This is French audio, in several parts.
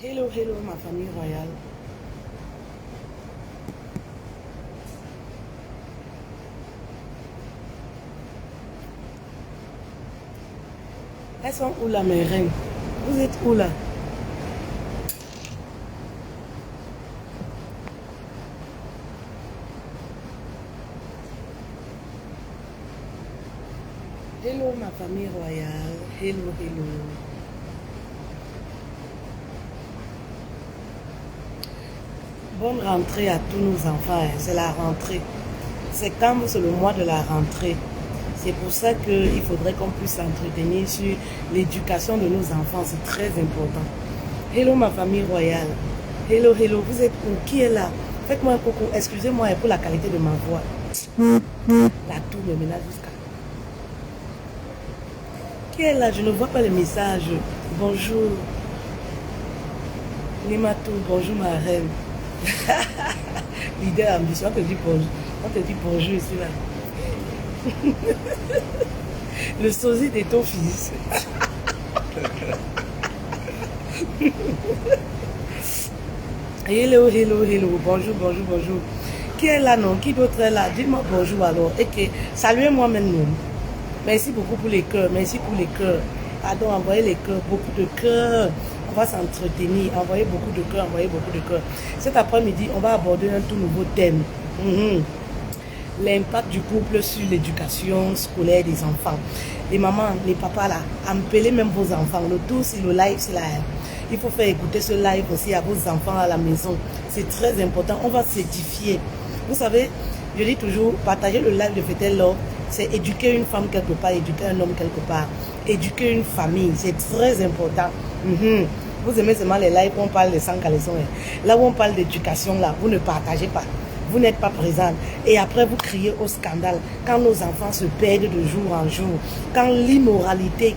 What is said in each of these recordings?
Hello, hello, ma famille royale. Elles sont où là, mes reines? Vous êtes où là? Hello, ma famille royale. Hello, hello. Bonne rentrée à tous nos enfants. C'est la rentrée. Septembre, c'est le mois de la rentrée. C'est pour ça qu'il faudrait qu'on puisse s'entretenir sur l'éducation de nos enfants. C'est très important. Hello, ma famille royale. Hello, hello. Vous êtes où? Qui est là? Faites-moi un coucou. Excusez-moi pour la qualité de ma voix. La toux me ménage jusqu'à. Qui est là? Je ne vois pas les messages. Bonjour. Limatou, bonjour ma reine. Leader ambition, on te dit bonjour. On te dit bonjour ici là. Le sosie de ton fils. Hello, hello, hello. Bonjour, bonjour, bonjour. Qui est là, non? Qui d'autre est là? Dites-moi bonjour alors. Ok, saluez-moi maintenant. Merci beaucoup pour les cœurs. Merci pour les cœurs. Pardon, envoyez les cœurs. Beaucoup de cœurs. On va s'entretenir. Envoyez beaucoup de cœurs. Envoyez beaucoup de cœurs. Cet après-midi, on va aborder un tout nouveau thème. L'impact du couple sur l'éducation scolaire des enfants. Les mamans, les papas là, appelez même vos enfants. Le tout, c'est le live, c'est là. Il faut faire écouter ce live aussi à vos enfants à la maison. C'est très important. On va s'édifier. Vous savez, je dis toujours, partager le live de Fetel Love, c'est éduquer une femme quelque part, éduquer un homme quelque part, éduquer une famille. C'est très important. Vous aimez seulement les lives où on parle de sans caleçon. Là où on parle d'éducation, là, vous ne partagez pas. Vous n'êtes pas présente. Et après, vous criez au scandale. Quand nos enfants se perdent de jour en jour. Quand l'immoralité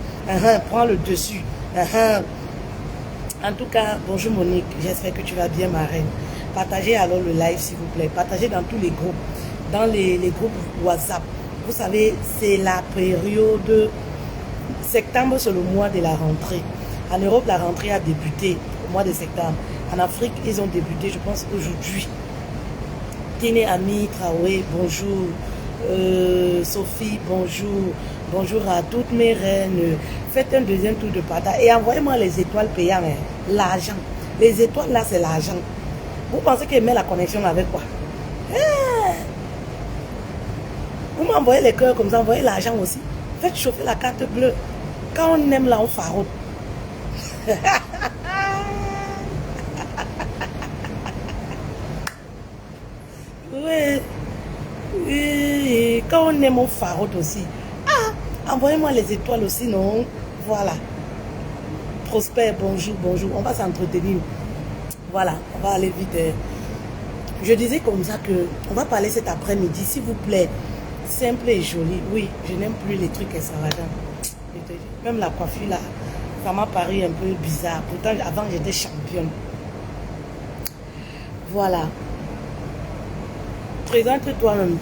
prend le dessus. En tout cas, bonjour Monique. J'espère que tu vas bien, ma reine. Partagez alors le live, s'il vous plaît. Partagez dans tous les groupes. Dans les groupes WhatsApp. Vous savez, c'est la période... Septembre, c'est le mois de la rentrée. En Europe, la rentrée a débuté au mois de septembre. En Afrique, ils ont débuté, je pense, aujourd'hui. Téné Ami Traoré, bonjour. Sophie, bonjour. Bonjour à toutes mes reines. Faites un deuxième tour de partage et envoyez-moi les étoiles payantes. L'argent. Les étoiles là, c'est l'argent. Vous pensez qu'elle met la connexion avec quoi? Vous m'envoyez les cœurs comme ça, envoyez l'argent aussi. Faites chauffer la carte bleue. Quand on aime là, on farote. Oui. Oui. Quand on aime, on farote aussi. Envoyez-moi les étoiles aussi, non? Voilà. Prosper, bonjour, bonjour. On va s'entretenir. Voilà, on va aller vite. Je disais comme ça que on va parler cet après-midi, s'il vous plaît. Simple et joli. Oui, je n'aime plus les trucs extravagants. Même la coiffure là, ça m'a paru un peu bizarre. Pourtant, avant, j'étais championne. Voilà. Présente-toi même.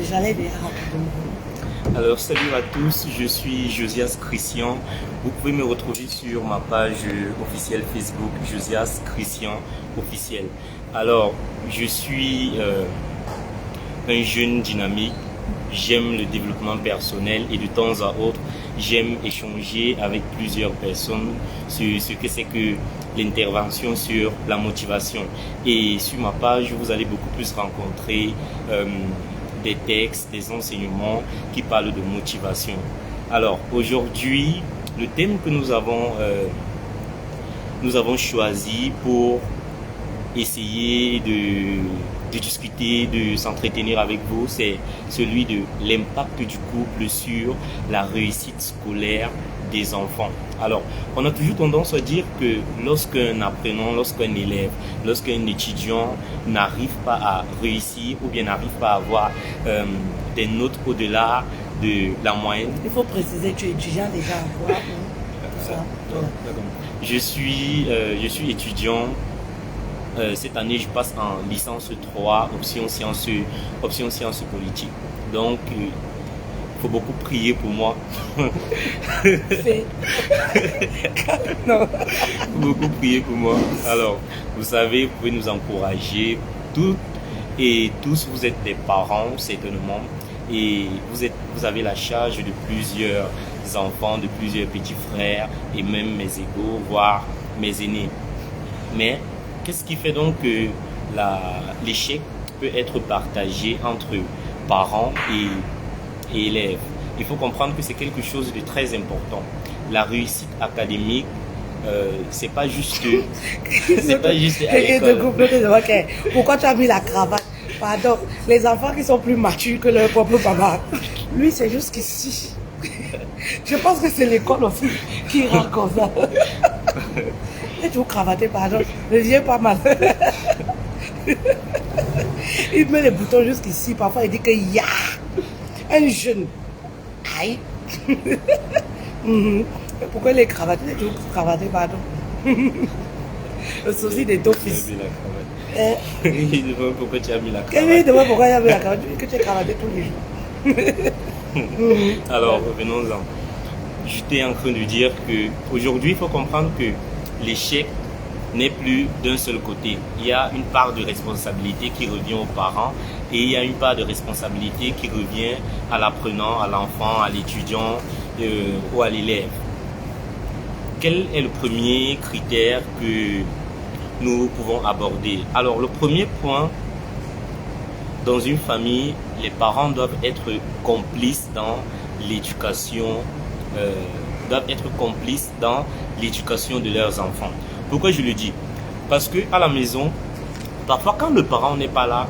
J'allais déjà rapidement. Alors, salut à tous, je suis Josias Christian. Vous pouvez me retrouver sur ma page officielle Facebook, Josias Christian officiel. Alors, je suis un jeune dynamique. J'aime le développement personnel et de temps à autre, j'aime échanger avec plusieurs personnes sur ce que c'est que l'intervention sur la motivation. Et sur ma page, vous allez beaucoup plus rencontrer des textes, des enseignements qui parlent de motivation. Alors aujourd'hui, le thème que nous avons choisi pour essayer de discuter, de s'entretenir avec vous, c'est celui de l'impact du couple sur la réussite scolaire des enfants. Alors, on a toujours tendance à dire que lorsqu'un apprenant, lorsqu'un élève, lorsqu'un étudiant n'arrive pas à réussir ou bien n'arrive pas à avoir des notes au-delà de la moyenne. Il faut préciser, tu es étudiant déjà en quoi? Tout ça. Je suis étudiant. Cette année, je passe en licence 3, option sciences politiques. Donc, faut beaucoup prier pour moi. Non. Faut beaucoup prier pour moi. Alors, vous savez, vous pouvez nous encourager. Toutes et tous, vous êtes des parents, certainement. Et vous avez la charge de plusieurs enfants, de plusieurs petits frères et même mes égaux, voire mes aînés. Mais qu'est-ce qui fait donc que l'échec peut être partagé entre parents et élèves? Il faut comprendre que c'est quelque chose de très important. La réussite académique, c'est pas juste à l'école. Pourquoi tu as mis la cravate? Pardon, les enfants qui sont plus matures que leur propre papa. Lui, c'est juste qu'ici. Je pense que c'est l'école aussi qui rend comme ça. Et tu vous cravater, pardon. Le vieux pas mal. Il met les boutons jusqu'ici. Parfois, il dit que y a un jeune. Aïe. Pourquoi les cravater? Tu vous cravater, pardon. Le souci des deux fils. Il demande pourquoi tu as mis la cravate. Il demande pourquoi tu as mis la cravate. Que tu es cravaté tous les jours. Alors, revenons-en. J'étais en train de dire qu'aujourd'hui, il faut comprendre que l'échec n'est plus d'un seul côté. Il y a une part de responsabilité qui revient aux parents et il y a une part de responsabilité qui revient à l'apprenant, à l'enfant, à l'étudiant ou à l'élève. Quel est le premier critère que nous pouvons aborder? Alors, le premier point, dans une famille, les parents doivent être complices dans l'éducation, de leurs enfants. Pourquoi je le dis? Parce que à la maison, parfois quand le parent n'est pas là,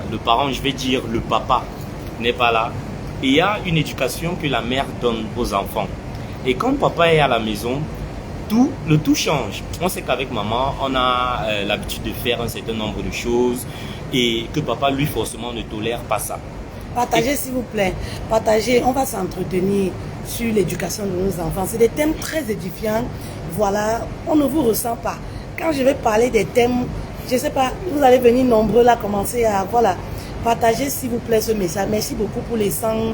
le parent, je vais dire le papa n'est pas là, et il y a une éducation que la mère donne aux enfants. Et quand papa est à la maison, tout change. On sait qu'avec maman, on a l'habitude de faire un certain nombre de choses et que papa, lui, forcément, ne tolère pas ça. Partagez, s'il vous plaît. Partagez. On va s'entretenir sur l'éducation de nos enfants. C'est des thèmes très édifiants. Voilà, on ne vous ressent pas. Quand je vais parler des thèmes, je ne sais pas, vous allez venir nombreux là, commencer à... Voilà, partagez, s'il vous plaît, ce message. Merci beaucoup pour les 100...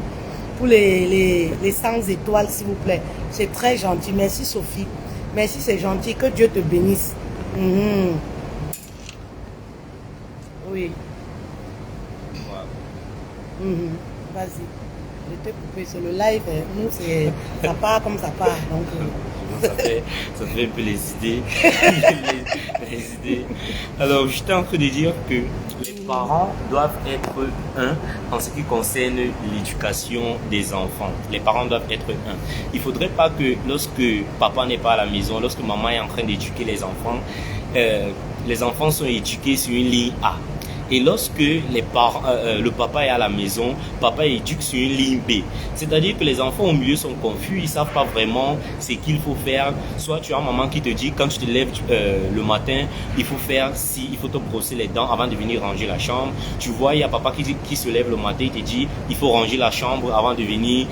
Pour les 100 étoiles, s'il vous plaît. C'est très gentil. Merci, Sophie. Merci, c'est gentil. Que Dieu te bénisse. Oui. Vas-y. Je t'ai coupé. C'est le live. Nous, ça part comme ça part. Donc, ça fait un peu les idées. les idées. Alors, j'étais en train de dire que les parents doivent être un en ce qui concerne l'éducation des enfants. Les parents doivent être un. Il ne faudrait pas que lorsque papa n'est pas à la maison, lorsque maman est en train d'éduquer les enfants sont éduqués sur une ligne A. Et lorsque le papa est à la maison, papa éduque sur une ligne B. C'est-à-dire que les enfants au milieu sont confus, ils ne savent pas vraiment ce qu'il faut faire. Soit tu as maman qui te dit, quand tu te lèves le matin, il faut faire ci, il faut te brosser les dents avant de venir ranger la chambre. Tu vois, il y a papa qui se lève le matin, il te dit, il faut ranger la chambre avant de venir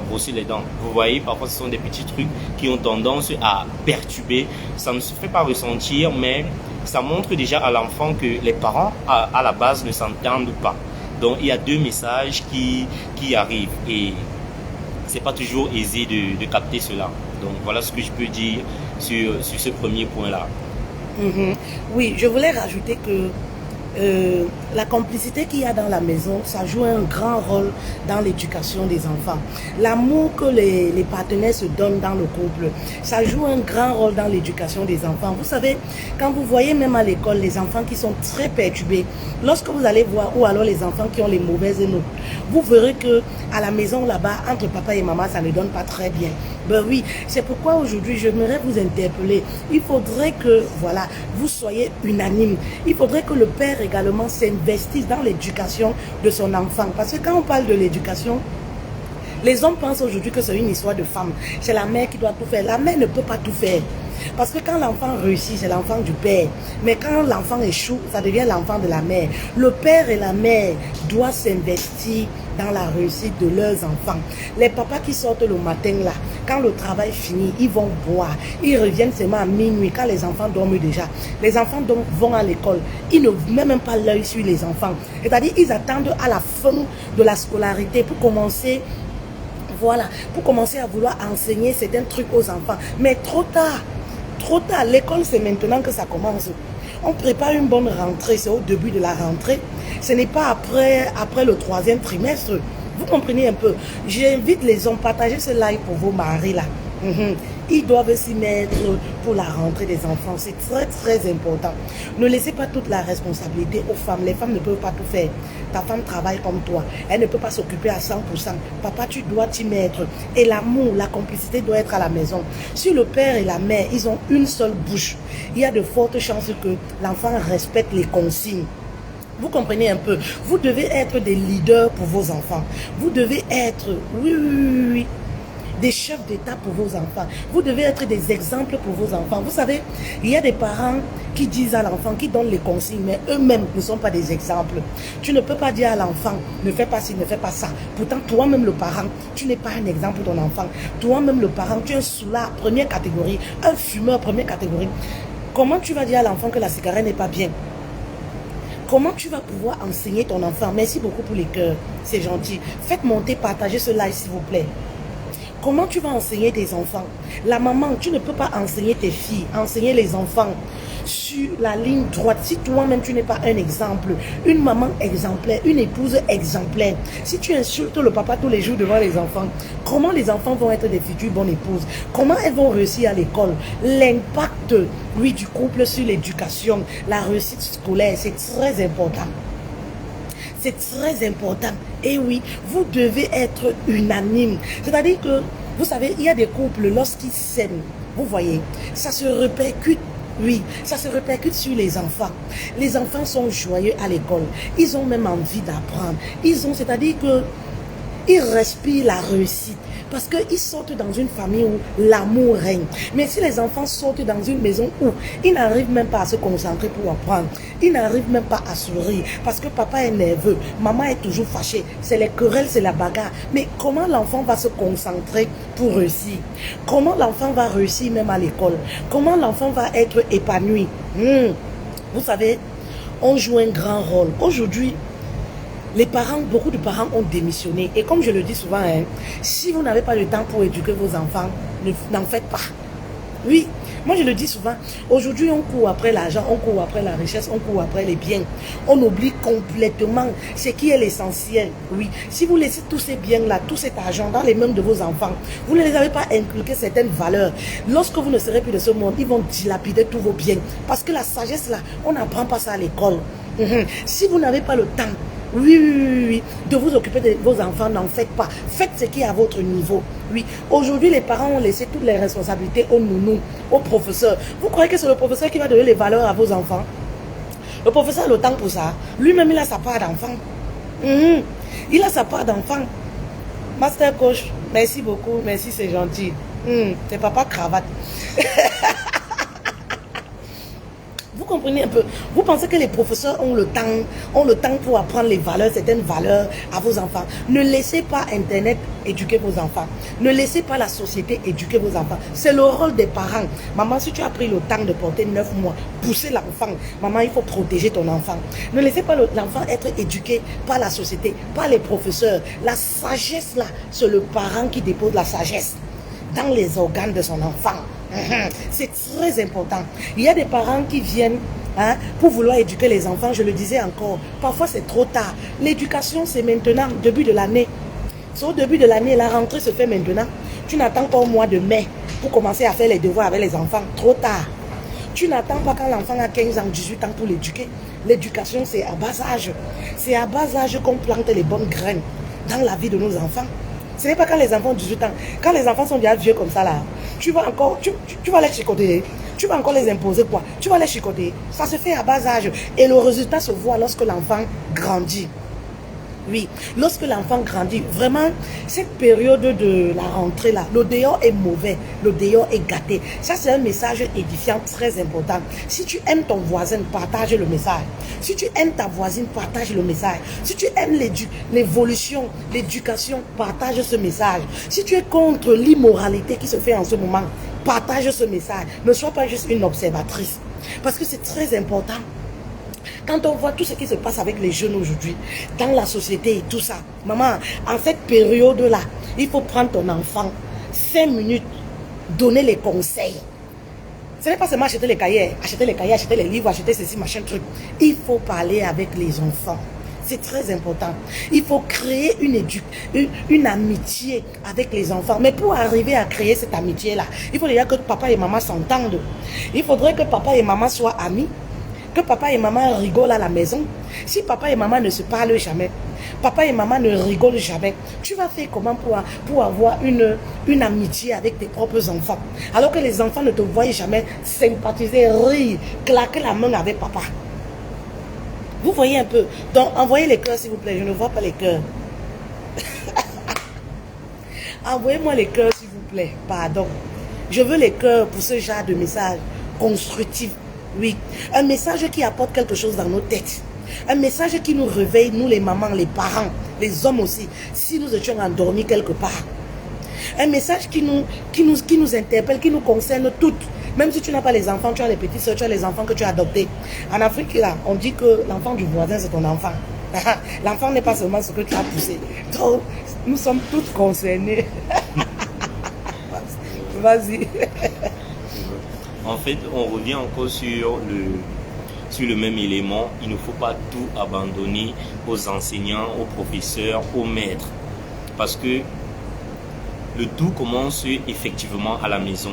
brosser les dents. Vous voyez, parfois ce sont des petits trucs qui ont tendance à perturber. Ça ne se fait pas ressentir, mais ça montre déjà à l'enfant que les parents, à la base, ne s'entendent pas. Donc, il y a deux messages qui arrivent et c'est pas toujours aisé de capter cela. Donc, voilà ce que je peux dire sur ce premier point-là. Oui, je voulais rajouter que la complicité qu'il y a dans la maison, ça joue un grand rôle dans l'éducation des enfants. L'amour que les partenaires se donnent dans le couple, ça joue un grand rôle dans l'éducation des enfants. Vous savez, quand vous voyez même à l'école les enfants qui sont très perturbés, lorsque vous allez voir, ou alors les enfants qui ont les mauvaises notes, vous verrez que à la maison là-bas, entre papa et maman, ça ne donne pas très bien. Ben oui, c'est pourquoi aujourd'hui, j'aimerais vous interpeller. Il faudrait que, voilà, vous soyez unanimes. Il faudrait que le père également s'investisse dans l'éducation de son enfant. Parce que quand on parle de l'éducation, les hommes pensent aujourd'hui que c'est une histoire de femme. C'est la mère qui doit tout faire. La mère ne peut pas tout faire. Parce que quand l'enfant réussit, c'est l'enfant du père. Mais quand l'enfant échoue, ça devient l'enfant de la mère. Le père et la mère doivent s'investir dans la réussite de leurs enfants. Les papas qui sortent le matin là, quand le travail finit, ils vont boire. Ils reviennent seulement à minuit quand les enfants dorment déjà. Les enfants donc vont à l'école. Ils ne mettent même pas l'œil sur les enfants. C'est-à-dire ils attendent à la fin de la scolarité pour commencer. Voilà, pour commencer à vouloir enseigner certains trucs aux enfants. Mais trop tard. Trop tard. L'école, c'est maintenant que ça commence. On prépare une bonne rentrée, c'est au début de la rentrée. Ce n'est pas après le 3e trimestre. Vous comprenez un peu. J'invite les hommes à partager ce live pour vos maris là. Ils doivent s'y mettre pour la rentrée des enfants. C'est très très important. Ne laissez pas toute la responsabilité aux femmes. Les femmes ne peuvent pas tout faire. Ta femme travaille comme toi. Elle ne peut pas s'occuper à 100%. Papa, tu dois t'y mettre. Et l'amour, la complicité doit être à la maison. Si le père et la mère, ils ont une seule bouche, il y a de fortes chances que l'enfant respecte les consignes. Vous comprenez un peu. Vous devez être des leaders pour vos enfants. Vous devez être, oui, des chefs d'État pour vos enfants. Vous devez être des exemples pour vos enfants. Vous savez, il y a des parents qui disent à l'enfant, qui donnent les consignes, mais eux-mêmes ne sont pas des exemples. Tu ne peux pas dire à l'enfant, ne fais pas ci, ne fais pas ça. Pourtant, toi-même le parent, tu n'es pas un exemple pour ton enfant. Toi-même le parent, tu es un soulard, première catégorie, un fumeur, première catégorie. Comment tu vas dire à l'enfant que la cigarette n'est pas bien? Comment tu vas pouvoir enseigner ton enfant? Merci beaucoup pour les cœurs, c'est gentil. Faites monter, partagez ce live s'il vous plaît. Comment tu vas enseigner tes enfants? La maman, tu ne peux pas enseigner tes filles, enseigner les enfants sur la ligne droite. Si toi-même tu n'es pas un exemple, une maman exemplaire, une épouse exemplaire, si tu insultes le papa tous les jours devant les enfants, comment les enfants vont être des futures bonnes épouses? Comment elles vont réussir à l'école? L'impact, oui, du couple sur l'éducation, la réussite scolaire, c'est très important. C'est très important. Et oui, vous devez être unanime. C'est-à-dire que, vous savez, il y a des couples, lorsqu'ils s'aiment, vous voyez, ça se répercute. Oui, ça se répercute sur les enfants. Les enfants sont joyeux à l'école. Ils ont même envie d'apprendre. C'est-à-dire que ils respirent la réussite. Parce qu'ils sortent dans une famille où l'amour règne. Mais si les enfants sortent dans une maison où ils n'arrivent même pas à se concentrer pour apprendre, ils n'arrivent même pas à sourire, parce que papa est nerveux, maman est toujours fâchée, c'est les querelles, c'est la bagarre. Mais comment l'enfant va se concentrer pour réussir? Comment l'enfant va réussir même à l'école? Comment l'enfant va être épanoui? Vous savez, on joue un grand rôle. Aujourd'hui, les parents, beaucoup de parents ont démissionné. Et comme je le dis souvent, si vous n'avez pas le temps pour éduquer vos enfants, n'en faites pas. Oui, moi je le dis souvent. Aujourd'hui, on court après l'argent, on court après la richesse, on court après les biens. On oublie complètement ce qui est l'essentiel. Oui, si vous laissez tous ces biens-là, tout cet argent dans les mains de vos enfants, vous ne les avez pas inculqué certaines valeurs. Lorsque vous ne serez plus de ce monde, ils vont dilapider tous vos biens. Parce que la sagesse, là, on n'apprend pas ça à l'école. Si vous n'avez pas le temps, oui, de vous occuper de vos enfants, n'en faites pas. Faites ce qui est à votre niveau. Oui, aujourd'hui, les parents ont laissé toutes les responsabilités aux nounous, aux professeurs. Vous croyez que c'est le professeur qui va donner les valeurs à vos enfants? Le professeur a le temps pour ça. Lui-même, il a sa part d'enfant. Il a sa part d'enfant. Master coach, merci beaucoup. Merci, c'est gentil. C'est papa cravate. Vous comprenez un peu? Vous pensez que les professeurs ont le temps pour apprendre les valeurs, certaines valeurs à vos enfants? Ne laissez pas Internet éduquer vos enfants. Ne laissez pas la société éduquer vos enfants. C'est le rôle des parents. Maman, si tu as pris le temps de porter 9 mois, pousser l'enfant, maman, il faut protéger ton enfant. Ne laissez pas l'enfant être éduqué par la société, par les professeurs. La sagesse, là, c'est le parent qui dépose la sagesse dans les organes de son enfant. C'est très important. Il y a des parents qui viennent pour vouloir éduquer les enfants. Je le disais encore, parfois c'est trop tard. L'éducation, c'est maintenant, début de l'année. C'est au début de l'année, la rentrée se fait maintenant. Tu n'attends pas au mois de mai pour commencer à faire les devoirs avec les enfants. Trop tard. Tu n'attends pas quand l'enfant a 15 ans, 18 ans pour l'éduquer. L'éducation, c'est à bas âge. C'est à bas âge qu'on plante les bonnes graines dans la vie de nos enfants. Ce n'est pas quand les enfants ont 18 ans. Quand les enfants sont déjà vieux comme ça, là, tu vas encore, tu vas les chicoter. Tu vas encore les imposer quoi? Tu vas les chicoter. Ça se fait à bas âge. Et le résultat se voit lorsque l'enfant grandit. Oui, lorsque l'enfant grandit, vraiment, cette période de la rentrée là, le dehors est mauvais, le dehors est gâté. Ça, c'est un message édifiant très important. Si tu aimes ton voisin, partage le message. Si tu aimes ta voisine, partage le message. Si tu aimes l'évolution, l'éducation, partage ce message. Si tu es contre l'immoralité qui se fait en ce moment, partage ce message. Ne sois pas juste une observatrice. Parce que c'est très important. Quand on voit tout ce qui se passe avec les jeunes aujourd'hui, dans la société et tout ça, maman, en cette période-là, il faut prendre ton enfant, 5 minutes, donner les conseils. Ce n'est pas seulement acheter les cahiers, acheter les livres, acheter ceci, machin, truc. Il faut parler avec les enfants. C'est très important. Il faut créer une amitié avec les enfants. Mais pour arriver à créer cette amitié-là, il faut déjà que papa et maman s'entendent. Il faudrait que papa et maman soient amis. Que papa et maman rigolent à la maison. Si papa et maman ne se parlent jamais, papa et maman ne rigolent jamais, tu vas faire comment pour avoir une amitié avec tes propres enfants? Alors que les enfants ne te voient jamais sympathiser, rire, claquer la main avec papa. Vous voyez un peu. Donc, envoyez les cœurs s'il vous plaît. Je ne vois pas les cœurs. Envoyez-moi les cœurs s'il vous plaît. Pardon. Je veux les cœurs pour ce genre de message constructif. Oui, un message qui apporte quelque chose dans nos têtes. Un message qui nous réveille, nous les mamans, les parents, les hommes aussi, si nous étions endormis quelque part. Un message qui nous interpelle, qui nous concerne toutes. Même si tu n'as pas les enfants, tu as les petits soeurs, tu as les enfants que tu as adoptés. En Afrique, là, on dit que l'enfant du voisin, c'est ton enfant. L'enfant n'est pas seulement ce que tu as poussé. Donc, nous sommes toutes concernées. Vas-y. En fait, on revient encore sur le même élément. Il ne faut pas tout abandonner aux enseignants, aux professeurs, aux maîtres. Parce que le tout commence effectivement à la maison.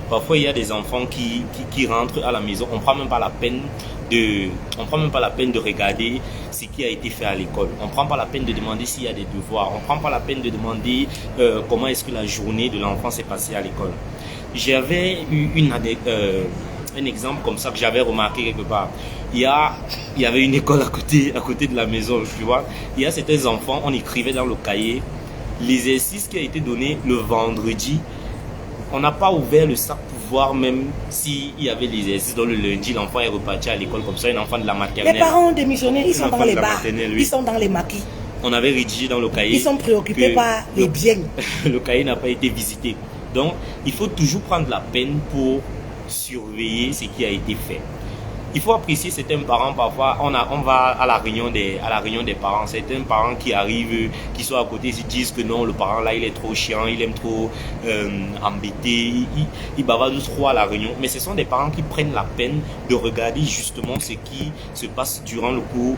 Parfois, il y a des enfants qui rentrent à la maison. On ne prend même pas la peine de regarder ce qui a été fait à l'école. On ne prend pas la peine de demander s'il y a des devoirs. On ne prend pas la peine de demander comment est-ce que la journée de l'enfant s'est passée à l'école. J'avais eu un exemple comme ça que j'avais remarqué quelque part. Il y avait une école à côté de la maison, tu vois. Il y a certains enfants, on écrivait dans le cahier l'exercice qui a été donné le vendredi. On n'a pas ouvert le sac pour voir même s'il y avait l'exercice. Donc le lundi, l'enfant est reparti à l'école comme ça, un enfant de la maternelle. Les parents ont démissionné, ils sont dans les bars, ils sont dans les maquis. On avait rédigé dans le cahier. Ils sont préoccupés par les biens. Le cahier n'a pas été visité. Donc, il faut toujours prendre la peine pour surveiller ce qui a été fait. Il faut apprécier certains parents. Parfois, on va à la réunion des parents. Certains parents qui arrivent, qui sont à côté, se disent que non, le parent là, il est trop chiant, il aime trop embêter, il bavarde trop à la réunion. Mais ce sont des parents qui prennent la peine de regarder justement ce qui se passe durant le cours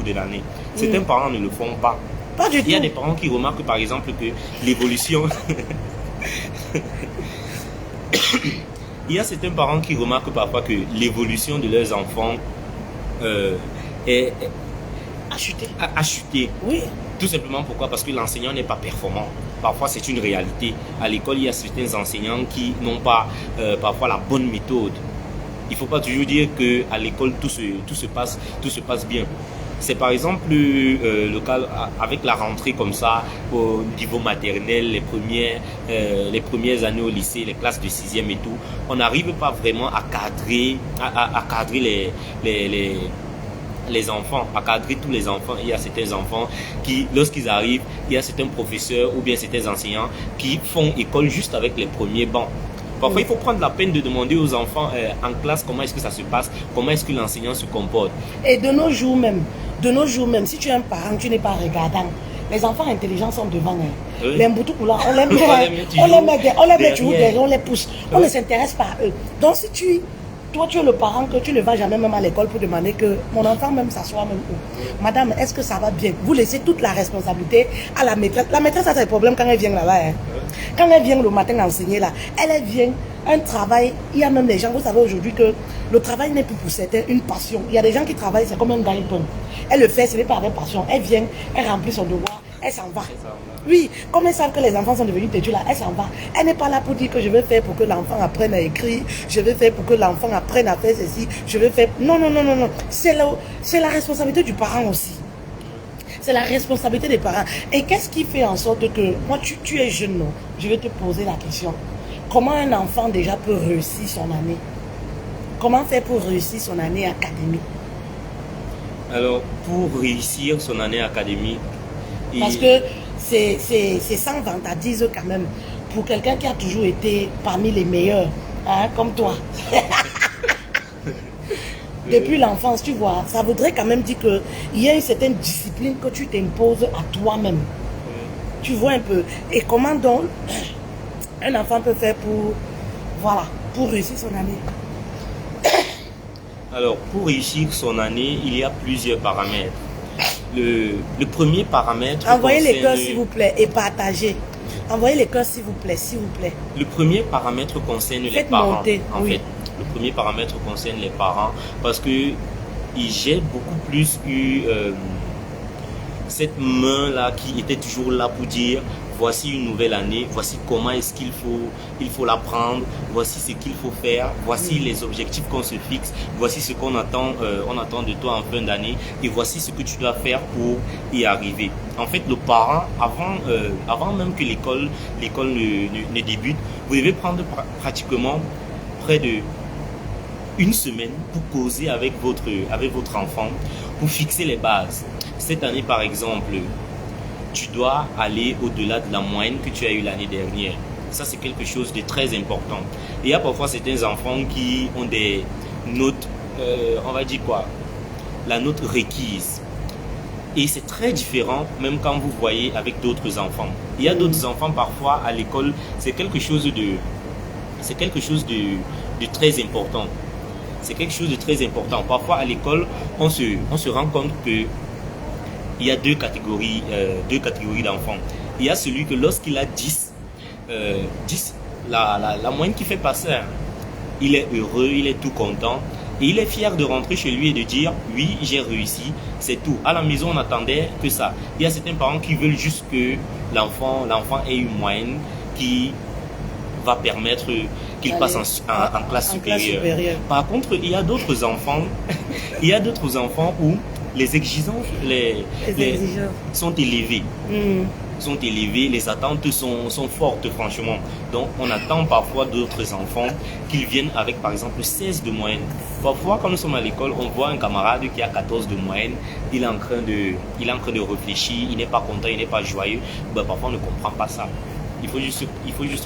de l'année. Certains parents ne le font pas. Pas du tout. Il y a des parents qui remarquent par exemple que l'évolution... Il y a certains parents qui remarquent parfois que l'évolution de leurs enfants a chuté. Oui. Tout simplement pourquoi? Parce que l'enseignant n'est pas performant. Parfois c'est une réalité. À l'école, il y a certains enseignants qui n'ont pas parfois la bonne méthode. Il ne faut pas toujours dire qu'à l'école tout se passe bien. C'est par exemple le cas avec la rentrée comme ça au niveau maternel, les premières années au lycée, les classes de 6e et tout. On n'arrive pas vraiment à cadrer les enfants, à cadrer tous les enfants. Il y a certains enfants qui, lorsqu'ils arrivent, il y a certains professeurs ou bien certains enseignants qui font école juste avec les premiers bancs. Parfois, il faut prendre la peine de demander aux enfants en classe comment est-ce que ça se passe, comment est-ce que l'enseignant se comporte. Et de nos jours même, si tu es un parent, tu n'es pas regardant, les enfants intelligents sont devant. Oui. Les Mboutoukoulas, on les met toujours derrière, on les pousse. On ne s'intéresse pas à eux. Donc si toi tu es le parent que tu ne vas jamais même à l'école pour demander que mon enfant même s'assoit même où. Madame, est-ce que ça va bien? Vous laissez toute la responsabilité à la maîtresse. La maîtresse a ses problèmes quand elle vient là-bas. Hein. Quand elle vient le matin enseigner là, elle vient un travail. Il y a même des gens, vous savez aujourd'hui que le travail n'est plus pour certains une passion. Il y a des gens qui travaillent, c'est comme un gagne-pain. Elle le fait, ce n'est pas avec passion. Elle vient, elle remplit son devoir, elle s'en va. Oui, comme elles savent que les enfants sont devenus têtus là, elle s'en va. Elle n'est pas là pour dire que je vais faire pour que l'enfant apprenne à écrire, je vais faire pour que l'enfant apprenne à faire ceci, je vais faire... Non. C'est la responsabilité du parent aussi. C'est la responsabilité des parents. Et qu'est-ce qui fait en sorte que, moi tu es jeune, non? Je vais te poser la question. Comment un enfant déjà peut réussir son année? Comment faire pour réussir son année académique? Alors, pour réussir son année académique... Parce que c'est sans vantardise quand même. Pour quelqu'un qui a toujours été parmi les meilleurs, hein, comme toi. Depuis l'enfance, tu vois, ça voudrait quand même dire qu'il y a une certaine discipline que tu t'imposes à toi-même. Tu vois un peu. Et comment donc un enfant peut faire pour, voilà, pour réussir son année? Alors, pour réussir son année, il y a plusieurs paramètres. Le premier paramètre... Envoyez les cœurs s'il vous plaît et partagez. Envoyez les cœurs s'il vous plaît, s'il vous plaît. Le premier paramètre concerne les parents. En fait, le premier paramètre concerne les parents parce que j'ai beaucoup plus eu cette main-là qui était toujours là pour dire voici une nouvelle année, voici comment est-ce qu'il faut la prendre, voici ce qu'il faut faire, voici les objectifs qu'on se fixe, voici ce qu'on attend, on attend de toi en fin d'année et voici ce que tu dois faire pour y arriver. En fait, le parent, avant même que l'école ne débute, vous devez prendre pratiquement près de une semaine pour causer avec votre enfant, pour fixer les bases. Cette année, par exemple, tu dois aller au-delà de la moyenne que tu as eue l'année dernière. Ça, c'est quelque chose de très important. Et il y a parfois certains enfants qui ont des notes, on va dire quoi, la note requise. Et c'est très différent, même quand vous voyez avec d'autres enfants. Il y a d'autres enfants, parfois, à l'école, c'est quelque chose de très important. C'est quelque chose de très important. Parfois, à l'école, on se rend compte que il y a deux catégories d'enfants. Il y a celui que lorsqu'il a 10, la moyenne qui fait passer, il est heureux, il est tout content. Et il est fier de rentrer chez lui et de dire « Oui, j'ai réussi, c'est tout ». À la maison, on n'attendait que ça. Il y a certains parents qui veulent juste que l'enfant ait une moyenne qui va permettre qu'il passe en classe supérieure. Par contre, il y a d'autres enfants, où les exigences sont élevées. Sont élevées, les attentes sont fortes, franchement. Donc, on attend parfois d'autres enfants qu'ils viennent avec, par exemple, 16 de moyenne. Parfois, quand nous sommes à l'école, on voit un camarade qui a 14 de moyenne. Il est en train de réfléchir, il n'est pas content, il n'est pas joyeux. Ben, parfois, on ne comprend pas ça. Il faut juste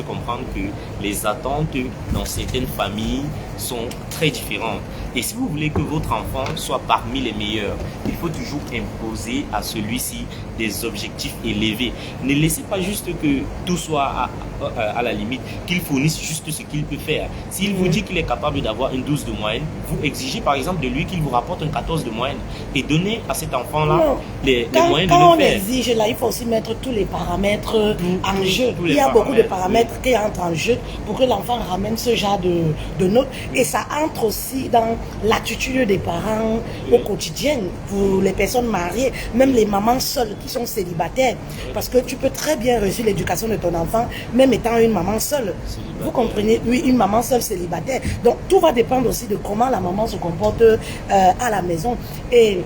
comprendre que les attentes dans certaines familles sont très différentes. Et si vous voulez que votre enfant soit parmi les meilleurs, il faut toujours imposer à celui-ci des objectifs élevés. Ne laissez pas juste que tout soit à la limite, qu'il fournisse juste ce qu'il peut faire. S'il vous dit qu'il est capable d'avoir une 12 de moyenne, vous exigez par exemple de lui qu'il vous rapporte une 14 de moyenne et donnez à cet enfant-là les moyens de le faire. Quand on exige, là, il faut aussi mettre tous les paramètres en jeu. Il y a beaucoup de paramètres qui entrent en jeu pour que l'enfant ramène ce genre de notes. Et ça entre aussi dans l'attitude des parents au quotidien, pour les personnes mariées, même les mamans seules qui sont célibataires. Parce que tu peux très bien réussir l'éducation de ton enfant, même étant une maman seule. Vous comprenez? Oui, une maman seule célibataire. Donc tout va dépendre aussi de comment la maman se comporte à la maison. Et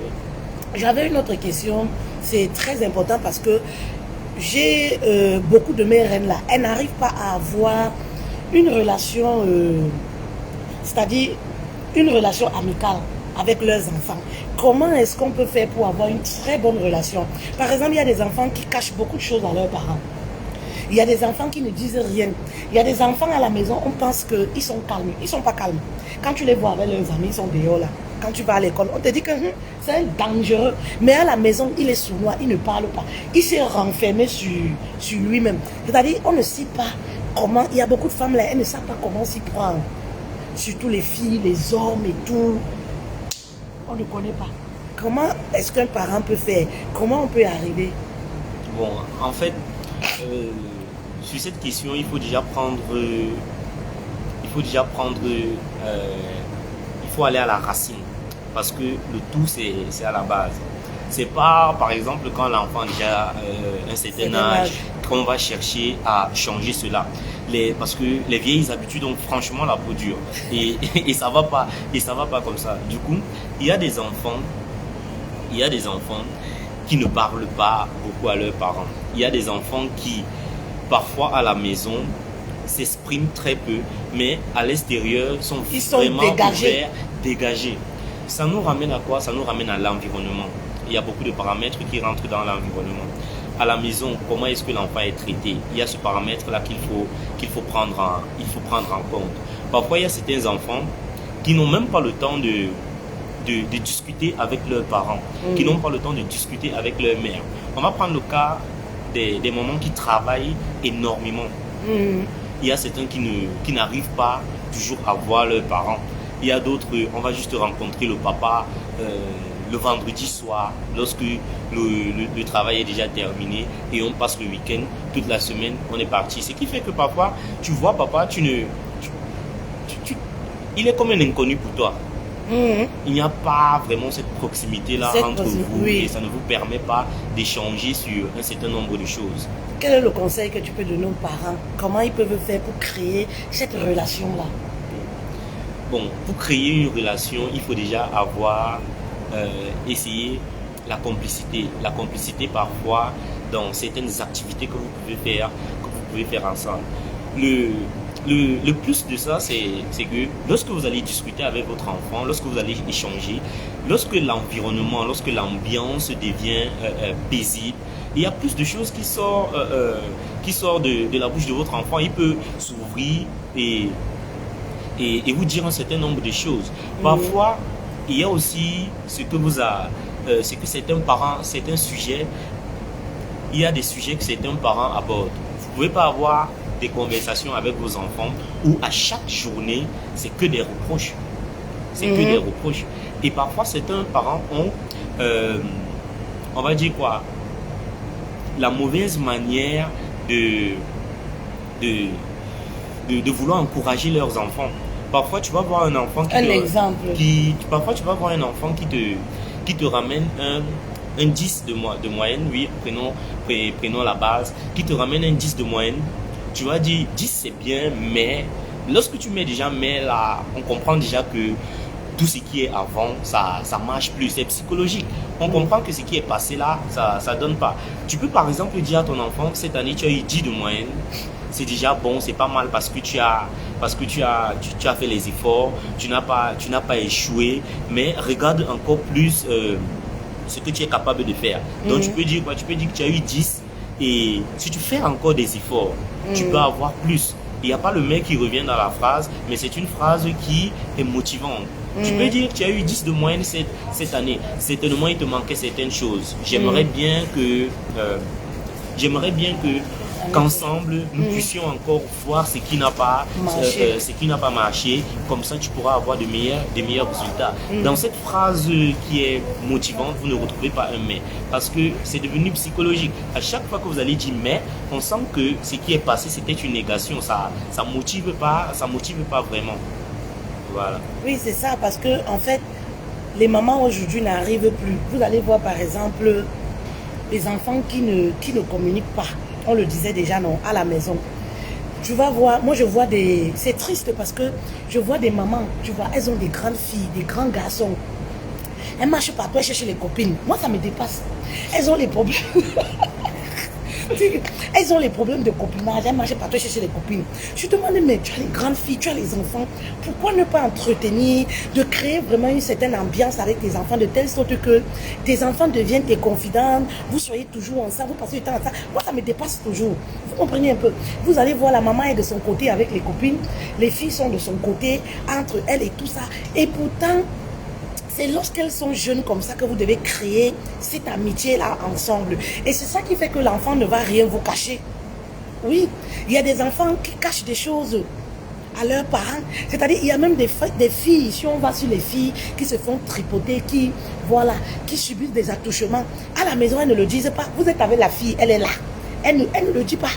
j'avais une autre question, c'est très important parce que j'ai beaucoup de mes reines là, elles n'arrivent pas à avoir une relation, c'est-à-dire une relation amicale avec leurs enfants. Comment est-ce qu'on peut faire pour avoir une très bonne relation? Par exemple, il y a des enfants qui cachent beaucoup de choses à leurs parents. Il y a des enfants qui ne disent rien. Il y a des enfants à la maison, on pense qu'ils sont calmes. Ils ne sont pas calmes. Quand tu les vois avec leurs amis, ils sont dehors là. Quand tu vas à l'école, on te dit que c'est dangereux. Mais à la maison, il est sournois, il ne parle pas. Il s'est renfermé sur lui-même. C'est-à-dire, on ne sait pas comment... Il y a beaucoup de femmes là, elles ne savent pas comment s'y prendre. Surtout les filles, les hommes et tout. On ne connaît pas. Comment est-ce qu'un parent peut faire? Comment on peut y arriver? Bon, en fait, sur cette question, il faut aller à la racine. Parce que le tout, c'est à la base. C'est pas, par exemple, quand l'enfant a déjà un certain âge, qu'on va chercher à changer cela. Parce que les vieilles habitudes ont franchement la peau dure. Et ça va pas comme ça. Du coup, il y a des enfants qui ne parlent pas beaucoup à leurs parents. Il y a des enfants qui, parfois à la maison, s'expriment très peu, mais à l'extérieur, ils sont vraiment dégagés. Ça nous ramène à quoi? Ça nous ramène à l'environnement. Il y a beaucoup de paramètres qui rentrent dans l'environnement. À la maison, comment est-ce que l'enfant est traité? Il y a ce paramètre-là qu'il faut prendre en compte. Parfois, il y a certains enfants qui n'ont même pas le temps de discuter avec leurs parents, qui n'ont pas le temps de discuter avec leur mère. On va prendre le cas des mamans qui travaillent énormément. Il y a certains qui n'arrivent pas toujours à voir leurs parents. Il y a d'autres, on va juste rencontrer le papa le vendredi soir, lorsque le travail est déjà terminé et on passe le week-end, toute la semaine, on est parti. Ce qui fait que parfois, tu vois papa, il est comme un inconnu pour toi. Il n'y a pas vraiment cette proximité-là entre vous et ça ne vous permet pas d'échanger sur un certain nombre de choses. Quel est le conseil que tu peux donner aux parents? Comment ils peuvent faire pour créer cette relation-là? Bon, pour créer une relation, il faut déjà avoir essayé la complicité. La complicité parfois dans certaines activités que vous pouvez faire ensemble. Le plus de ça, c'est que lorsque vous allez discuter avec votre enfant, lorsque vous allez échanger, lorsque l'environnement, lorsque l'ambiance devient paisible, il y a plus de choses qui sortent de la bouche de votre enfant. Il peut s'ouvrir et vous dire un certain nombre de choses. Parfois, il y a aussi ce que certains parents, certains sujets, il y a des sujets que certains parents abordent. Vous ne pouvez pas avoir des conversations avec vos enfants où à chaque journée, c'est que des reproches. C'est que des reproches. Et parfois, certains parents ont, on va dire quoi, la mauvaise manière de vouloir encourager leurs enfants. Parfois, tu vas voir un enfant parfois, tu vas voir un enfant qui te ramène un 10 de moyenne, oui, prenons la base, qui te ramène un 10 de moyenne. Tu vas dire 10 c'est bien, mais lorsque tu mets déjà mais là, on comprend déjà que tout ce qui est avant, ça marche plus, c'est psychologique. On comprend que ce qui est passé là, ça donne pas. Tu peux par exemple dire à ton enfant, cette année tu as eu 10 de moyenne, c'est déjà bon, c'est pas mal parce que tu as fait les efforts, tu n'as pas échoué, mais regarde encore plus ce que tu es capable de faire. Donc tu peux dire quoi? Tu peux dire que tu as eu 10 et si tu fais encore des efforts, tu peux avoir plus. Il n'y a pas le mec qui revient dans la phrase, mais c'est une phrase qui est motivante. Tu peux dire que tu as eu 10 de moyenne cette année. Certainement, il te manquait certaines choses. J'aimerais bien qu'ensemble, nous puissions encore voir ce qui n'a pas marché. Comme ça, tu pourras avoir de meilleurs résultats. Dans cette phrase qui est motivante, vous ne retrouvez pas un mais. Parce que c'est devenu psychologique. À chaque fois que vous allez dire mais, on sent que ce qui est passé, c'était une négation. Ça motive pas vraiment. Voilà. Oui, c'est ça. Parce que, en fait, les mamans aujourd'hui n'arrivent plus. Vous allez voir, par exemple, les enfants qui ne communiquent pas. On le disait déjà, non, à la maison. Tu vas voir, moi je vois c'est triste parce que je vois des mamans, tu vois, elles ont des grandes filles, des grands garçons. Elles marchent partout, elles cherchent les copines. Moi ça me dépasse. Elles ont les problèmes. Elles ont les problèmes de copinage, elles marchent partout chercher les copines. Je te demande, mais tu as les grandes filles, tu as les enfants, pourquoi ne pas entretenir, de créer vraiment une certaine ambiance avec tes enfants, de telle sorte que tes enfants deviennent tes confidentes, vous soyez toujours ensemble, vous passez du temps ensemble. Moi, ça me dépasse toujours. Vous comprenez un peu? Vous allez voir, la maman est de son côté avec les copines, les filles sont de son côté, entre elles et tout ça. Et pourtant, c'est lorsqu'elles sont jeunes comme ça que vous devez créer cette amitié-là ensemble. Et c'est ça qui fait que l'enfant ne va rien vous cacher. Oui, il y a des enfants qui cachent des choses à leurs parents. C'est-à-dire, il y a même des filles, si on va sur les filles, qui se font tripoter, qui subissent des attouchements. À la maison, elles ne le disent pas. Vous êtes avec la fille, elle est là. Elle ne le dit pas.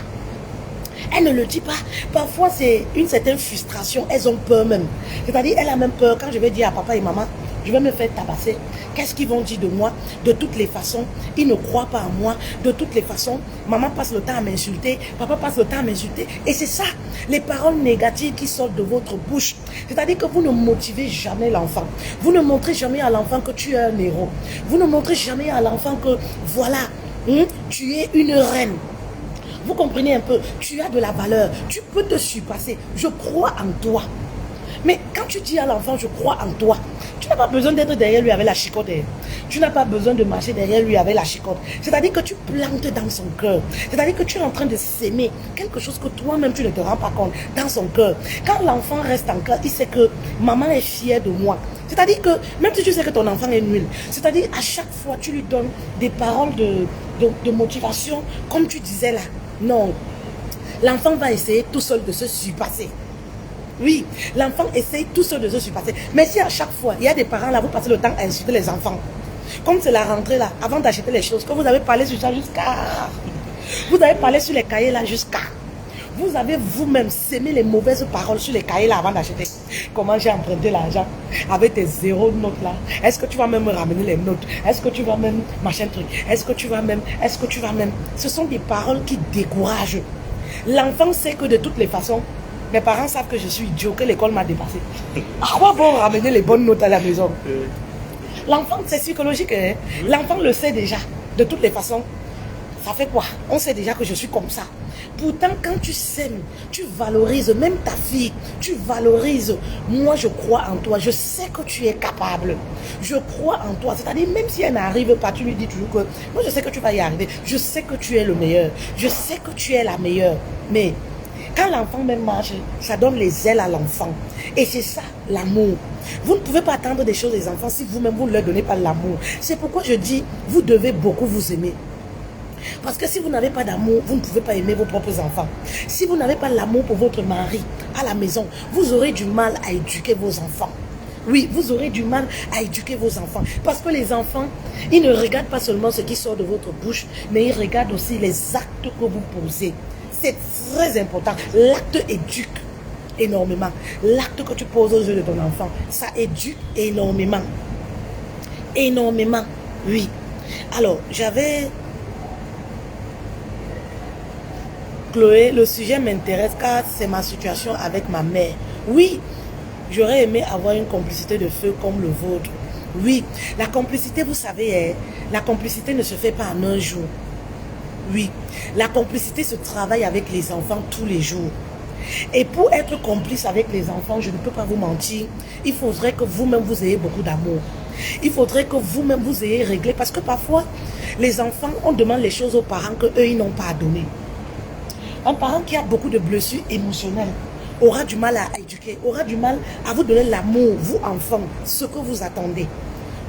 Elle ne le dit pas. Parfois, c'est une certaine frustration. Elles ont peur même. C'est-à-dire, elle a même peur. Quand je vais dire à papa et maman, je vais me faire tabasser. Qu'est-ce qu'ils vont dire de moi? De toutes les façons, ils ne croient pas en moi. De toutes les façons, maman passe le temps à m'insulter, papa passe le temps à m'insulter. Et c'est ça, les paroles négatives qui sortent de votre bouche. C'est-à-dire que vous ne motivez jamais l'enfant. Vous ne montrez jamais à l'enfant que tu es un héros. Vous ne montrez jamais à l'enfant que, voilà, tu es une reine. Vous comprenez un peu, tu as de la valeur, tu peux te surpasser. Je crois en toi. Mais quand tu dis à l'enfant, je crois en toi, tu n'as pas besoin d'être derrière lui avec la chicotte. Tu n'as pas besoin de marcher derrière lui avec la chicotte. C'est-à-dire que tu plantes dans son cœur. C'est-à-dire que tu es en train de s'aimer quelque chose que toi-même tu ne te rends pas compte dans son cœur. Quand l'enfant reste en cœur, il sait que maman est fière de moi. C'est-à-dire que même si tu sais que ton enfant est nul, c'est-à-dire à chaque fois tu lui donnes des paroles de motivation, comme tu disais là. Non, l'enfant va essayer tout seul de se surpasser. Oui, l'enfant essaye tout seul de se surpasser. Mais si à chaque fois, il y a des parents là, vous passez le temps à insulter les enfants. Comme c'est la rentrée là, avant d'acheter les choses, que vous avez parlé sur ça jusqu'à... Vous avez parlé sur les cahiers là jusqu'à... Vous avez vous-même sémé les mauvaises paroles sur les cahiers là avant d'acheter. Comment j'ai emprunté l'argent avec tes zéro notes là. Est-ce que tu vas même me ramener les notes? Est-ce que tu vas même machin truc? Est-ce que tu vas même? Ce sont des paroles qui découragent. L'enfant sait que de toutes les façons, mes parents savent que je suis idiot, que l'école m'a dépassé. À quoi bon ramener les bonnes notes à la maison? L'enfant, c'est psychologique. Hein? L'enfant le sait déjà. De toutes les façons, ça fait quoi? On sait déjà que je suis comme ça. Pourtant, quand tu sèmes, tu valorises même ta fille. Tu valorises. Moi, je crois en toi. Je sais que tu es capable. Je crois en toi. C'est-à-dire, même si elle n'arrive pas, tu lui dis toujours que moi, je sais que tu vas y arriver. Je sais que tu es le meilleur. Je sais que tu es la meilleure. Mais quand l'enfant même marche, ça donne les ailes à l'enfant. Et c'est ça, l'amour. Vous ne pouvez pas attendre des choses des enfants si vous-même, vous ne leur donnez pas l'amour. C'est pourquoi je dis, vous devez beaucoup vous aimer. Parce que si vous n'avez pas d'amour, vous ne pouvez pas aimer vos propres enfants. Si vous n'avez pas l'amour pour votre mari à la maison, vous aurez du mal à éduquer vos enfants. Oui, vous aurez du mal à éduquer vos enfants. Parce que les enfants, ils ne regardent pas seulement ce qui sort de votre bouche, mais ils regardent aussi les actes que vous posez. C'est très important. L'acte éduque énormément. L'acte que tu poses aux yeux de ton enfant, ça éduque énormément. Énormément, oui. Alors, j'avais... Chloé, le sujet m'intéresse car c'est ma situation avec ma mère. Oui, j'aurais aimé avoir une complicité de feu comme le vôtre. Oui, la complicité, vous savez, la complicité ne se fait pas en un jour. Oui, la complicité se travaille avec les enfants tous les jours. Et pour être complice avec les enfants, je ne peux pas vous mentir, il faudrait que vous-même vous ayez beaucoup d'amour. Il faudrait que vous-même vous ayez réglé, parce que parfois, les enfants, on demande les choses aux parents qu'eux, ils n'ont pas à donner. Un parent qui a beaucoup de blessures émotionnelles aura du mal à éduquer, aura du mal à vous donner l'amour, vous enfants, ce que vous attendez.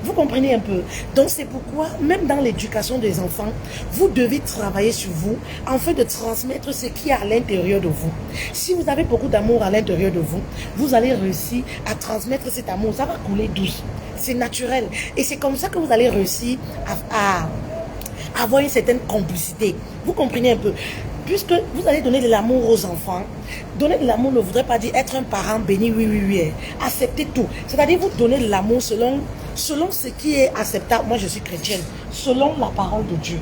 Vous comprenez un peu? Donc c'est pourquoi, même dans l'éducation des enfants, vous devez travailler sur vous afin de transmettre ce qui est à l'intérieur de vous. Si vous avez beaucoup d'amour à l'intérieur de vous, vous allez réussir à cet amour. Ça va couler douce. C'est naturel. Et c'est comme ça que vous allez réussir à avoir une certaine complicité. Vous comprenez un peu? Puisque vous allez donner de l'amour aux enfants, donner de l'amour ne voudrait pas dire être un parent béni, oui. Accepter tout. C'est-à-dire vous donner de l'amour selon ce qui est acceptable. Moi, je suis chrétienne. Selon la parole de Dieu.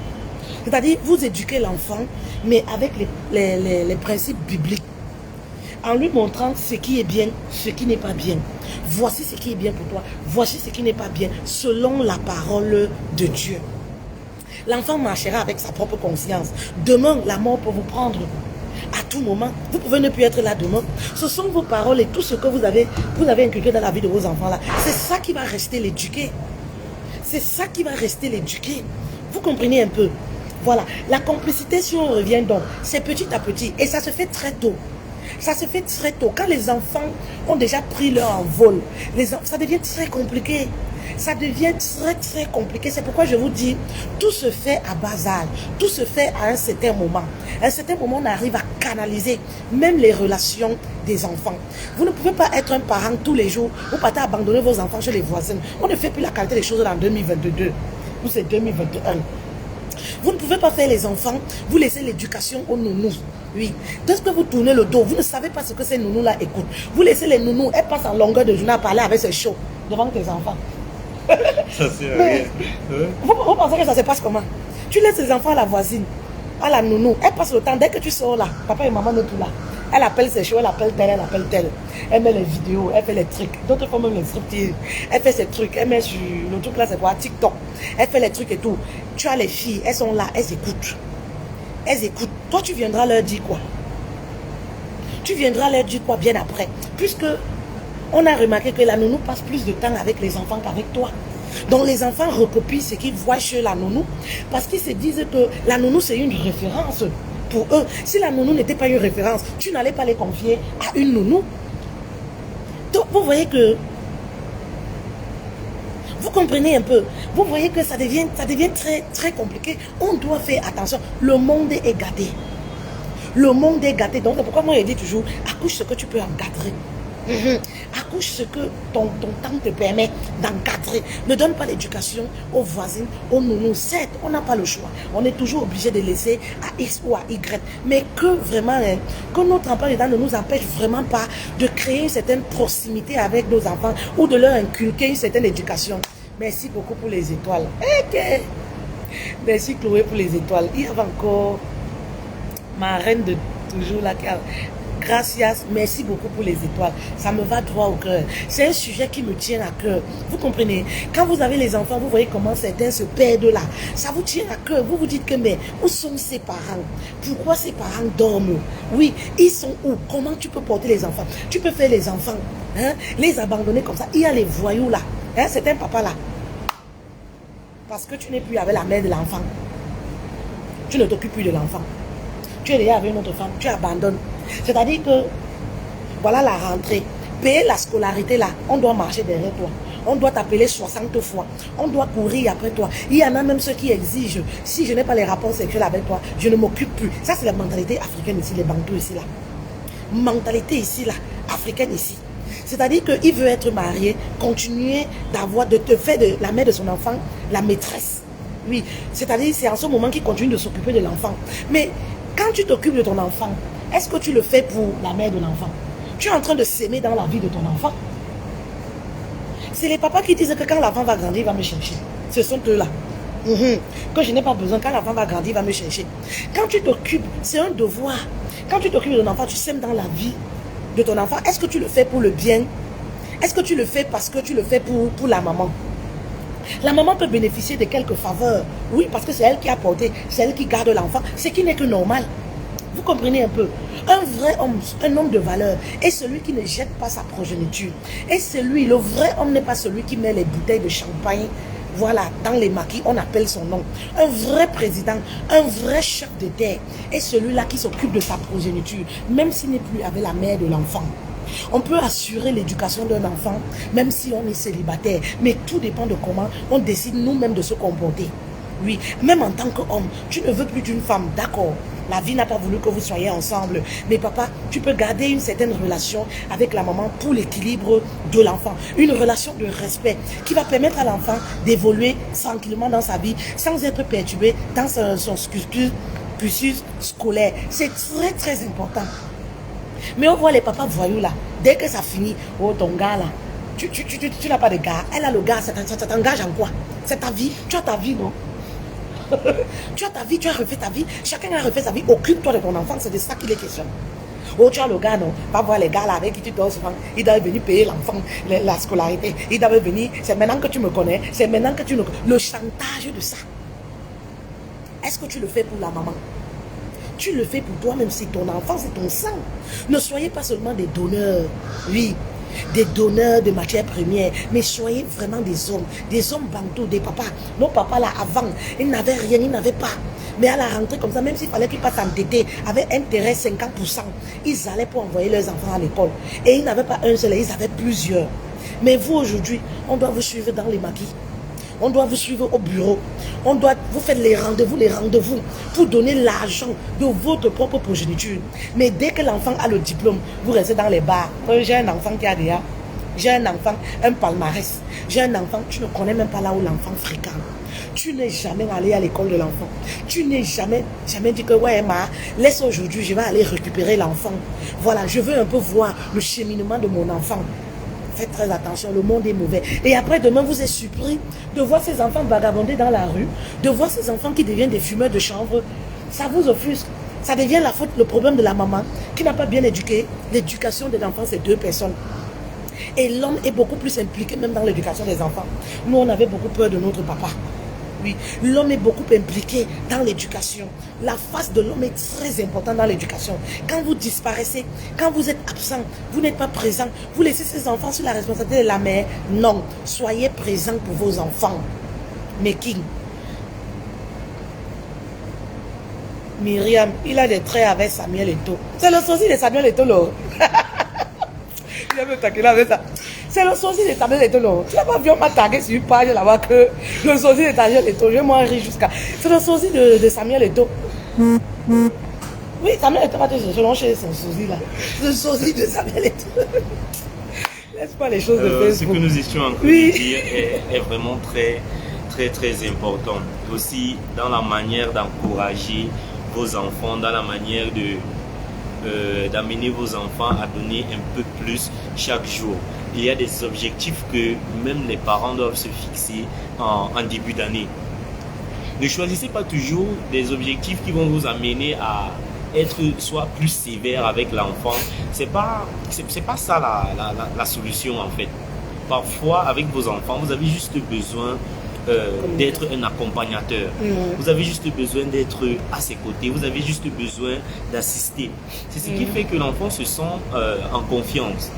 C'est-à-dire vous éduquez l'enfant, mais avec les principes bibliques. En lui montrant ce qui est bien, ce qui n'est pas bien. Voici ce qui est bien pour toi. Voici ce qui n'est pas bien. Selon la parole de Dieu. L'enfant marchera avec sa propre conscience. Demain, la mort peut vous prendre. À tout moment, vous pouvez ne plus être là demain. Ce sont vos paroles et tout ce que vous avez inculqué dans la vie de vos enfants là. C'est ça qui va rester l'éduquer. C'est ça qui va rester l'éduquer. Vous comprenez un peu? Voilà. La complicité, si on revient donc, c'est petit à petit. Et ça se fait très tôt. Ça se fait très tôt. Quand les enfants ont déjà pris leur envol, ça devient très compliqué. Ça devient très compliqué. C'est pourquoi je vous dis, tout se fait à bas âge. Tout se fait à un certain moment. À un certain moment, on arrive à canaliser même les relations des enfants. Vous ne pouvez pas être un parent tous les jours. Vous partez abandonner vos enfants chez les voisins. On ne fait plus la qualité des choses en 2022. Ou c'est 2021. Vous ne pouvez pas faire les enfants, vous laissez l'éducation aux nounous. Oui. Dès que vous tournez le dos, vous ne savez pas ce que ces nounous-là écoutent. Vous laissez les nounous, elles passent en longueur de journée à parler avec ces chauds devant tes enfants. Ça sert à rien. Vous pensez que ça se passe comment? Tu laisses les enfants à la voisine, à la nounou. Elle passe le temps, dès que tu sors là, papa et maman ne sont plus là. Elle appelle ses choses, elle appelle telle, elle appelle telle. Elle met les vidéos, elle fait les trucs. D'autres font même les striptease. Elle fait ses trucs, elle met sur le truc là, c'est quoi? TikTok. Elle fait les trucs et tout. Tu as les filles, elles sont là, elles écoutent. Elles écoutent. Toi, tu viendras leur dire quoi? Tu viendras leur dire quoi bien après? Puisque on a remarqué que la nounou passe plus de temps avec les enfants qu'avec toi. Donc les enfants recopient ce qu'ils voient chez la nounou parce qu'ils se disent que la nounou c'est une référence pour eux. Si la nounou n'était pas une référence, tu n'allais pas les confier à une nounou. Donc vous voyez que, vous comprenez un peu, vous voyez que ça devient très, très compliqué. On doit faire attention, le monde est gâté. Le monde est gâté, donc c'est pourquoi moi je dis toujours, accouche ce que tu peux encadrer. Accouche ce que ton temps te permet d'encadrer. Ne donne pas l'éducation aux voisines, aux nounous. Certes, on n'a pas le choix. On est toujours obligé de laisser à X ou à Y. Mais que vraiment, que notre emploi du temps ne nous empêche vraiment pas de créer une certaine proximité avec nos enfants ou de leur inculquer une certaine éducation. Merci beaucoup pour les étoiles. Okay. Merci Chloé pour les étoiles. Il y avait encore ma reine de toujours là qui a... Gracias, merci beaucoup pour les étoiles. Ça me va droit au cœur. C'est un sujet qui me tient à cœur. Vous comprenez? Quand vous avez les enfants, vous voyez comment certains se perdent là. Ça vous tient à cœur. Vous vous dites que mais où sont ces parents? Pourquoi ces parents dorment? Oui, ils sont où? Comment tu peux porter les enfants? Tu peux faire les enfants, hein, les abandonner comme ça. Il y a les voyous là. Hein, c'est un papa là. Parce que tu n'es plus avec la mère de l'enfant. Tu ne t'occupes plus de l'enfant. Tu es déjà avec une autre femme. Tu abandonnes. C'est-à-dire que, voilà la rentrée. Payer la scolarité là, on doit marcher derrière toi. On doit t'appeler 60 fois. On doit courir après toi. Il y en a même ceux qui exigent, si je n'ai pas les rapports sexuels avec toi, je ne m'occupe plus. Ça, c'est la mentalité africaine ici, les bantous ici là. Mentalité ici là, africaine ici. C'est-à-dire qu'il veut être marié, continuer de te faire de la mère de son enfant la maîtresse. Oui, c'est-à-dire c'est en ce moment qu'il continue de s'occuper de l'enfant. Mais quand tu t'occupes de ton enfant, est-ce que tu le fais pour la mère de l'enfant? Tu es en train de s'aimer dans la vie de ton enfant. C'est les papas qui disent que quand l'enfant va grandir, il va me chercher. Ce sont eux là. Que je n'ai pas besoin, quand l'enfant va grandir, il va me chercher. Quand tu t'occupes, c'est un devoir. Quand tu t'occupes de ton enfant, tu s'aimes dans la vie de ton enfant. Est-ce que tu le fais pour le bien? Est-ce que tu le fais parce que tu le fais pour la maman? La maman peut bénéficier de quelques faveurs. Oui, parce que c'est elle qui a porté, c'est elle qui garde l'enfant. Ce qui n'est que normal. Vous comprenez un peu? Un vrai homme, un homme de valeur, est celui qui ne jette pas sa progéniture. Et celui, le vrai homme n'est pas celui qui met les bouteilles de champagne, voilà, dans les maquis, on appelle son nom. Un vrai président, un vrai chef de terre, est celui-là qui s'occupe de sa progéniture, même s'il n'est plus avec la mère de l'enfant. On peut assurer l'éducation d'un enfant, même si on est célibataire, mais tout dépend de comment on décide nous-mêmes de se comporter. Oui, même en tant qu'homme, tu ne veux plus d'une femme, d'accord. La vie n'a pas voulu que vous soyez ensemble. Mais papa, tu peux garder une certaine relation avec la maman pour l'équilibre de l'enfant. Une relation de respect qui va permettre à l'enfant d'évoluer tranquillement dans sa vie sans être perturbé dans son cursus scolaire. C'est très très important. Mais on voit les papas voyous là. Dès que ça finit, oh ton gars là, tu n'as pas de gars. Elle a le gars, ça t'engage en quoi? C'est ta vie, tu as ta vie, non? Tu as ta vie, tu as refait ta vie. Chacun a refait sa vie. Occupe-toi de ton enfant, c'est de ça qu'il est question. Oh, tu as le gars, non? Va voir les gars là avec qui tu dors souvent. Ils doivent venir payer l'enfant, la scolarité. Ils doivent venir. C'est maintenant que tu me connais. C'est maintenant que tu me connais. Le chantage de ça. Est-ce que tu le fais pour la maman? Tu le fais pour toi-même, c'est ton enfant, c'est ton sang. Ne soyez pas seulement des donneurs. Oui. Des donneurs de matières premières, mais soyez vraiment des hommes bantous, des papas. Nos papas là avant, ils n'avaient rien, ils n'avaient pas. Mais à la rentrée comme ça, même s'il fallait qu'ils passent endettés avec intérêt 50%, ils allaient pour envoyer leurs enfants à l'école. Et ils n'avaient pas un seul, ils avaient plusieurs. Mais vous aujourd'hui, on doit vous suivre dans les maquis. On doit vous suivre au bureau. On doit vous faire les rendez-vous pour donner l'argent de votre propre progéniture. Mais dès que l'enfant a le diplôme, vous restez dans les bars. J'ai un enfant qui a déjà, j'ai un enfant, un palmarès. J'ai un enfant, tu ne connais même pas là où l'enfant fréquente. Tu n'es jamais allé à l'école de l'enfant. Tu n'es jamais dit que ouais, laisse aujourd'hui, je vais aller récupérer l'enfant. Voilà, je veux un peu voir le cheminement de mon enfant. faites très attention, le monde est mauvais. Et après, demain, vous êtes surpris de voir ces enfants vagabonder dans la rue, de voir ces enfants qui deviennent des fumeurs de chanvre. Ça vous offusque. Ça devient la faute, le problème de la maman qui n'a pas bien éduqué. L'éducation des enfants, c'est 2 personnes. Et l'homme est beaucoup plus impliqué même dans l'éducation des enfants. Nous, on avait beaucoup peur de notre papa. Oui, l'homme est beaucoup impliqué dans l'éducation. La face de l'homme est très importante dans l'éducation. Quand vous disparaissez, quand vous êtes absent, vous n'êtes pas présent, vous laissez ces enfants sur la responsabilité de la mère. Non, soyez présent pour vos enfants. Mais qui? Myriam, il a des traits avec Samuel Eto'o. C'est le sosie de Samuel Eto'o, là. Il a me taqué avec ça. C'est le sosie de Samuel Eto'o, là. Tu n'as pas vu, on m'a tagué sur une page là-bas que le sosie de Samuel Eto'o. Je m'en ris jusqu'à. C'est le sosie de Samuel Eto'o. Oui, Samuel Eto'o va te chercher son sosie là. C'est le sosie de Samuel Eto'o. Laisse pas les choses de Facebook. Ce que nous étions en train de dire est vraiment très important. Aussi dans la manière d'encourager vos enfants, dans la manière d'amener vos enfants à donner un peu plus chaque jour. Il y a des objectifs que même les parents doivent se fixer en début d'année. Ne choisissez pas toujours des objectifs qui vont vous amener à être soit plus sévère avec l'enfant. C'est pas ça la solution en fait. Parfois avec vos enfants, vous avez juste besoin d'être un accompagnateur. Vous avez juste besoin d'être à ses côtés. Vous avez juste besoin d'assister. C'est ce qui fait que l'enfant se sent en confiance.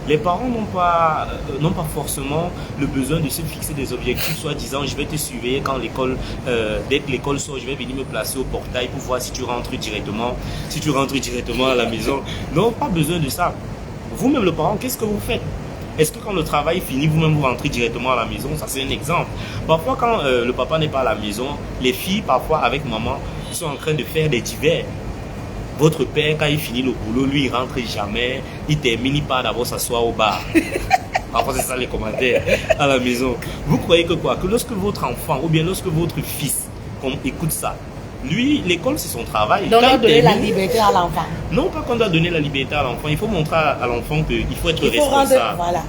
Les parents n'ont pas forcément le besoin de se fixer des objectifs, soit disant je vais te surveiller quand l'école, dès que l'école sort, je vais venir me placer au portail pour voir si tu rentres directement à la maison. Non, pas besoin de ça. Vous-même le parent, qu'est-ce que vous faites? Est-ce que quand le travail finit, vous-même vous rentrez directement à la maison? Ça c'est un exemple. Parfois quand le papa n'est pas à la maison, les filles parfois avec maman sont en train de faire des divers. Votre père, quand il finit le boulot, lui, il rentre jamais. Il termine, il part d'abord s'asseoir au bar. Parfois, c'est ça les commentaires à la maison. Vous croyez que quoi? Que lorsque votre enfant, ou bien lorsque votre fils, écoute ça, lui, l'école, c'est son travail. Donc, on doit donner la liberté à l'enfant. Non, pas qu'on doit donner la liberté à l'enfant. Il faut montrer à l'enfant qu'il faut être responsable. Voilà.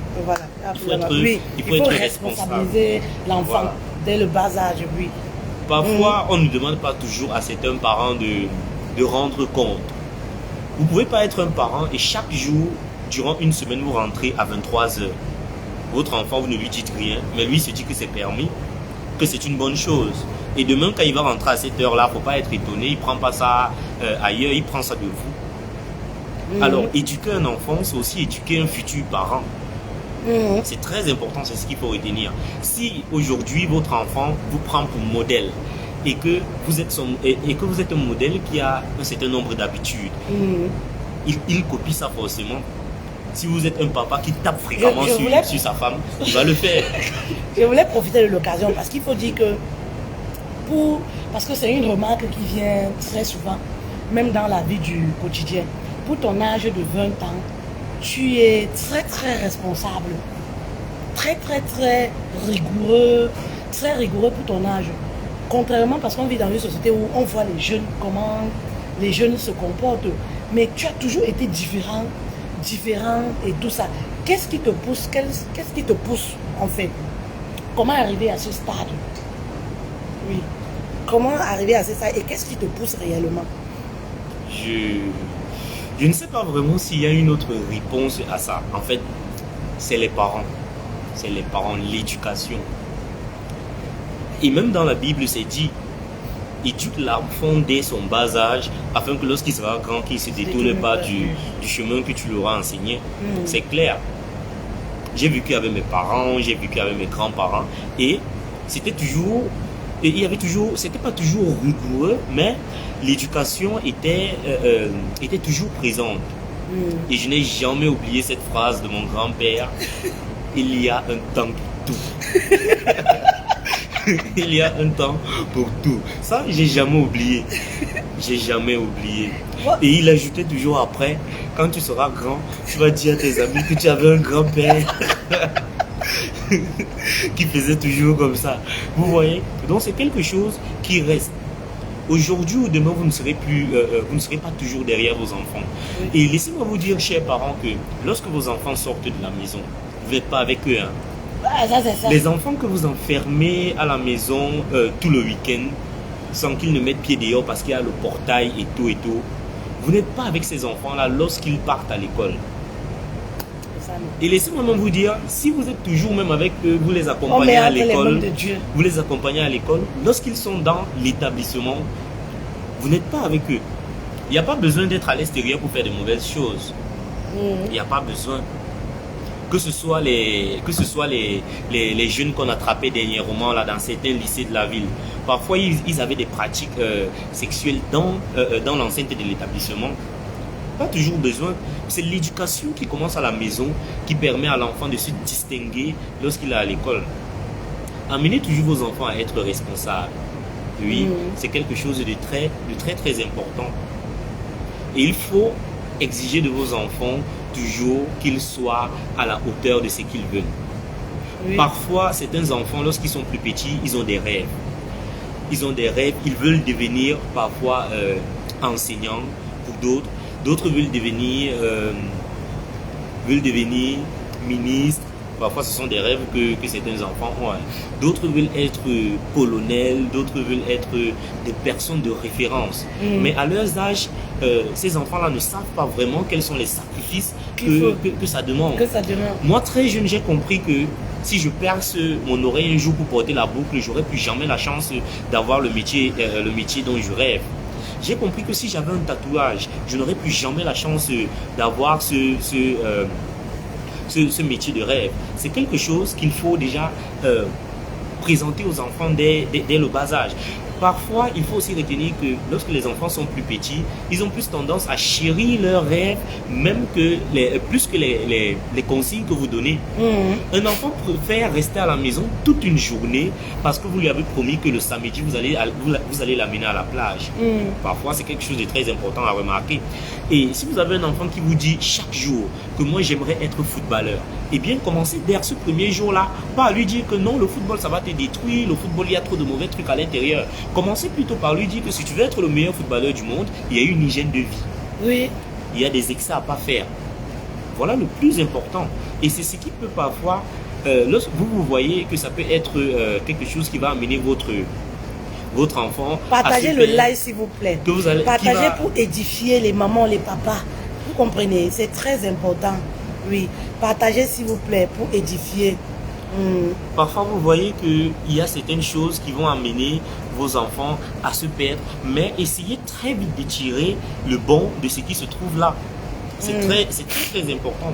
Il faut être responsabiliser l'enfant dès le bas âge, oui. Parfois, on ne demande pas toujours à certains parents de rendre compte. Vous ne pouvez pas être un parent et chaque jour, durant une semaine, vous rentrez à 23 heures. Votre enfant, vous ne lui dites rien, mais lui se dit que c'est permis, que c'est une bonne chose. Et demain, quand il va rentrer à cette heure-là, il ne faut pas être étonné, il ne prend pas ça ailleurs, il prend ça de vous. Alors, éduquer un enfant, c'est aussi éduquer un futur parent. C'est très important, c'est ce qu'il faut retenir. Si aujourd'hui, votre enfant vous prend pour modèle, et que vous êtes un modèle qui a un certain nombre d'habitudes, il copie ça forcément. Si vous êtes un papa qui tape fréquemment sur sa femme, il va le faire. Je voulais profiter de l'occasion parce qu'il faut dire que parce que c'est une remarque qui vient très souvent, même dans la vie du quotidien. Pour ton âge de 20 ans, tu es très responsable, très rigoureux, très rigoureux pour ton âge. Contrairement, parce qu'on vit dans une société où on voit les jeunes, comment les jeunes se comportent. Mais tu as toujours été différent et tout ça. Qu'est-ce qui te pousse? Qu'est-ce qui te pousse en fait? Comment arriver à ce stade? Oui. Comment arriver à ce stade et qu'est-ce qui te pousse réellement? Je ne sais pas vraiment s'il y a une autre réponse à ça. En fait, c'est les parents. C'est les parents, l'éducation. Et même dans la Bible, c'est dit, éduque l'enfant dès son bas âge, afin que lorsqu'il sera grand, qu'il ne se détourne pas du chemin que tu lui auras enseigné. C'est clair. J'ai vécu avec mes parents, j'ai vécu avec mes grands-parents, et c'était pas toujours rigoureux, mais l'éducation était toujours présente. Et je n'ai jamais oublié cette phrase de mon grand-père, il y a un temps pour tout. Il y a un temps pour tout. Ça, j'ai jamais oublié. J'ai jamais oublié. Et il ajoutait toujours après, quand tu seras grand, tu vas dire à tes amis que tu avais un grand-père qui faisait toujours comme ça. Vous voyez? Donc c'est quelque chose qui reste. Aujourd'hui ou demain, vous ne serez pas toujours derrière vos enfants. Et laissez-moi vous dire, chers parents, que lorsque vos enfants sortent de la maison, vous n'êtes pas avec eux. Hein. Ah, ça, c'est ça. Les enfants que vous enfermez à la maison tout le week-end, sans qu'ils ne mettent pied dehors parce qu'il y a le portail et tout, vous n'êtes pas avec ces enfants-là lorsqu'ils partent à l'école. Et laissez-moi même vous dire, si vous êtes toujours même avec eux, vous les accompagnez à l'école, vous les accompagnez à l'école, lorsqu'ils sont dans l'établissement, vous n'êtes pas avec eux. Il n'y a pas besoin d'être à l'extérieur pour faire de mauvaises choses. Il n'y a pas besoin. Que ce soit les jeunes qu'on attrapait dernièrement là, dans certains lycées de la ville. Parfois, ils avaient des pratiques sexuelles dans l'enceinte de l'établissement. Pas toujours besoin. C'est l'éducation qui commence à la maison qui permet à l'enfant de se distinguer lorsqu'il est à l'école. Amenez toujours vos enfants à être responsables. Oui, c'est quelque chose de très important. Et il faut exiger de vos enfants toujours qu'ils soient à la hauteur de ce qu'ils veulent. Oui. Parfois, certains enfants, lorsqu'ils sont plus petits, ils ont des rêves. Ils ont des rêves, ils veulent devenir parfois enseignants pour d'autres. D'autres veulent devenir ministres. Parfois, ce sont des rêves que certains enfants ont. D'autres veulent être colonels, d'autres veulent être des personnes de référence. Mais à leurs âges, ces enfants-là ne savent pas vraiment quels sont les sacrifices que ça demande. Moi, très jeune, j'ai compris que si je perce mon oreille un jour pour porter la boucle, j'aurais plus jamais la chance d'avoir le métier dont je rêve. J'ai compris que si j'avais un tatouage, je n'aurais plus jamais la chance d'avoir ce métier de rêve. C'est quelque chose qu'il faut déjà présenter aux enfants dès le bas âge. Parfois, il faut aussi retenir que lorsque les enfants sont plus petits, ils ont plus tendance à chérir leurs rêves, même que plus que les consignes que vous donnez. Un enfant préfère rester à la maison toute une journée parce que vous lui avez promis que le samedi, vous allez l'amener à la plage. Parfois, c'est quelque chose de très important à remarquer. Et si vous avez un enfant qui vous dit chaque jour que moi, j'aimerais être footballeur, eh bien, commencez dès ce premier jour-là, pas à lui dire que non, le football, ça va te détruire, le football, il y a trop de mauvais trucs à l'intérieur. Commencez plutôt par lui dire que si tu veux être le meilleur footballeur du monde, il y a une hygiène de vie. Oui. Il y a des excès à ne pas faire. Voilà le plus important. Et c'est ce qui peut parfois, lorsque vous voyez que ça peut être quelque chose qui va amener votre enfant. Partagez le live, s'il vous plaît. Partagez pour édifier les mamans, les papas. Vous comprenez, c'est très important. Oui, partagez s'il vous plaît pour édifier. Parfois, vous voyez qu'il y a certaines choses qui vont amener vos enfants à se perdre, mais essayez très vite de tirer le bon de ce qui se trouve là. C'est très important.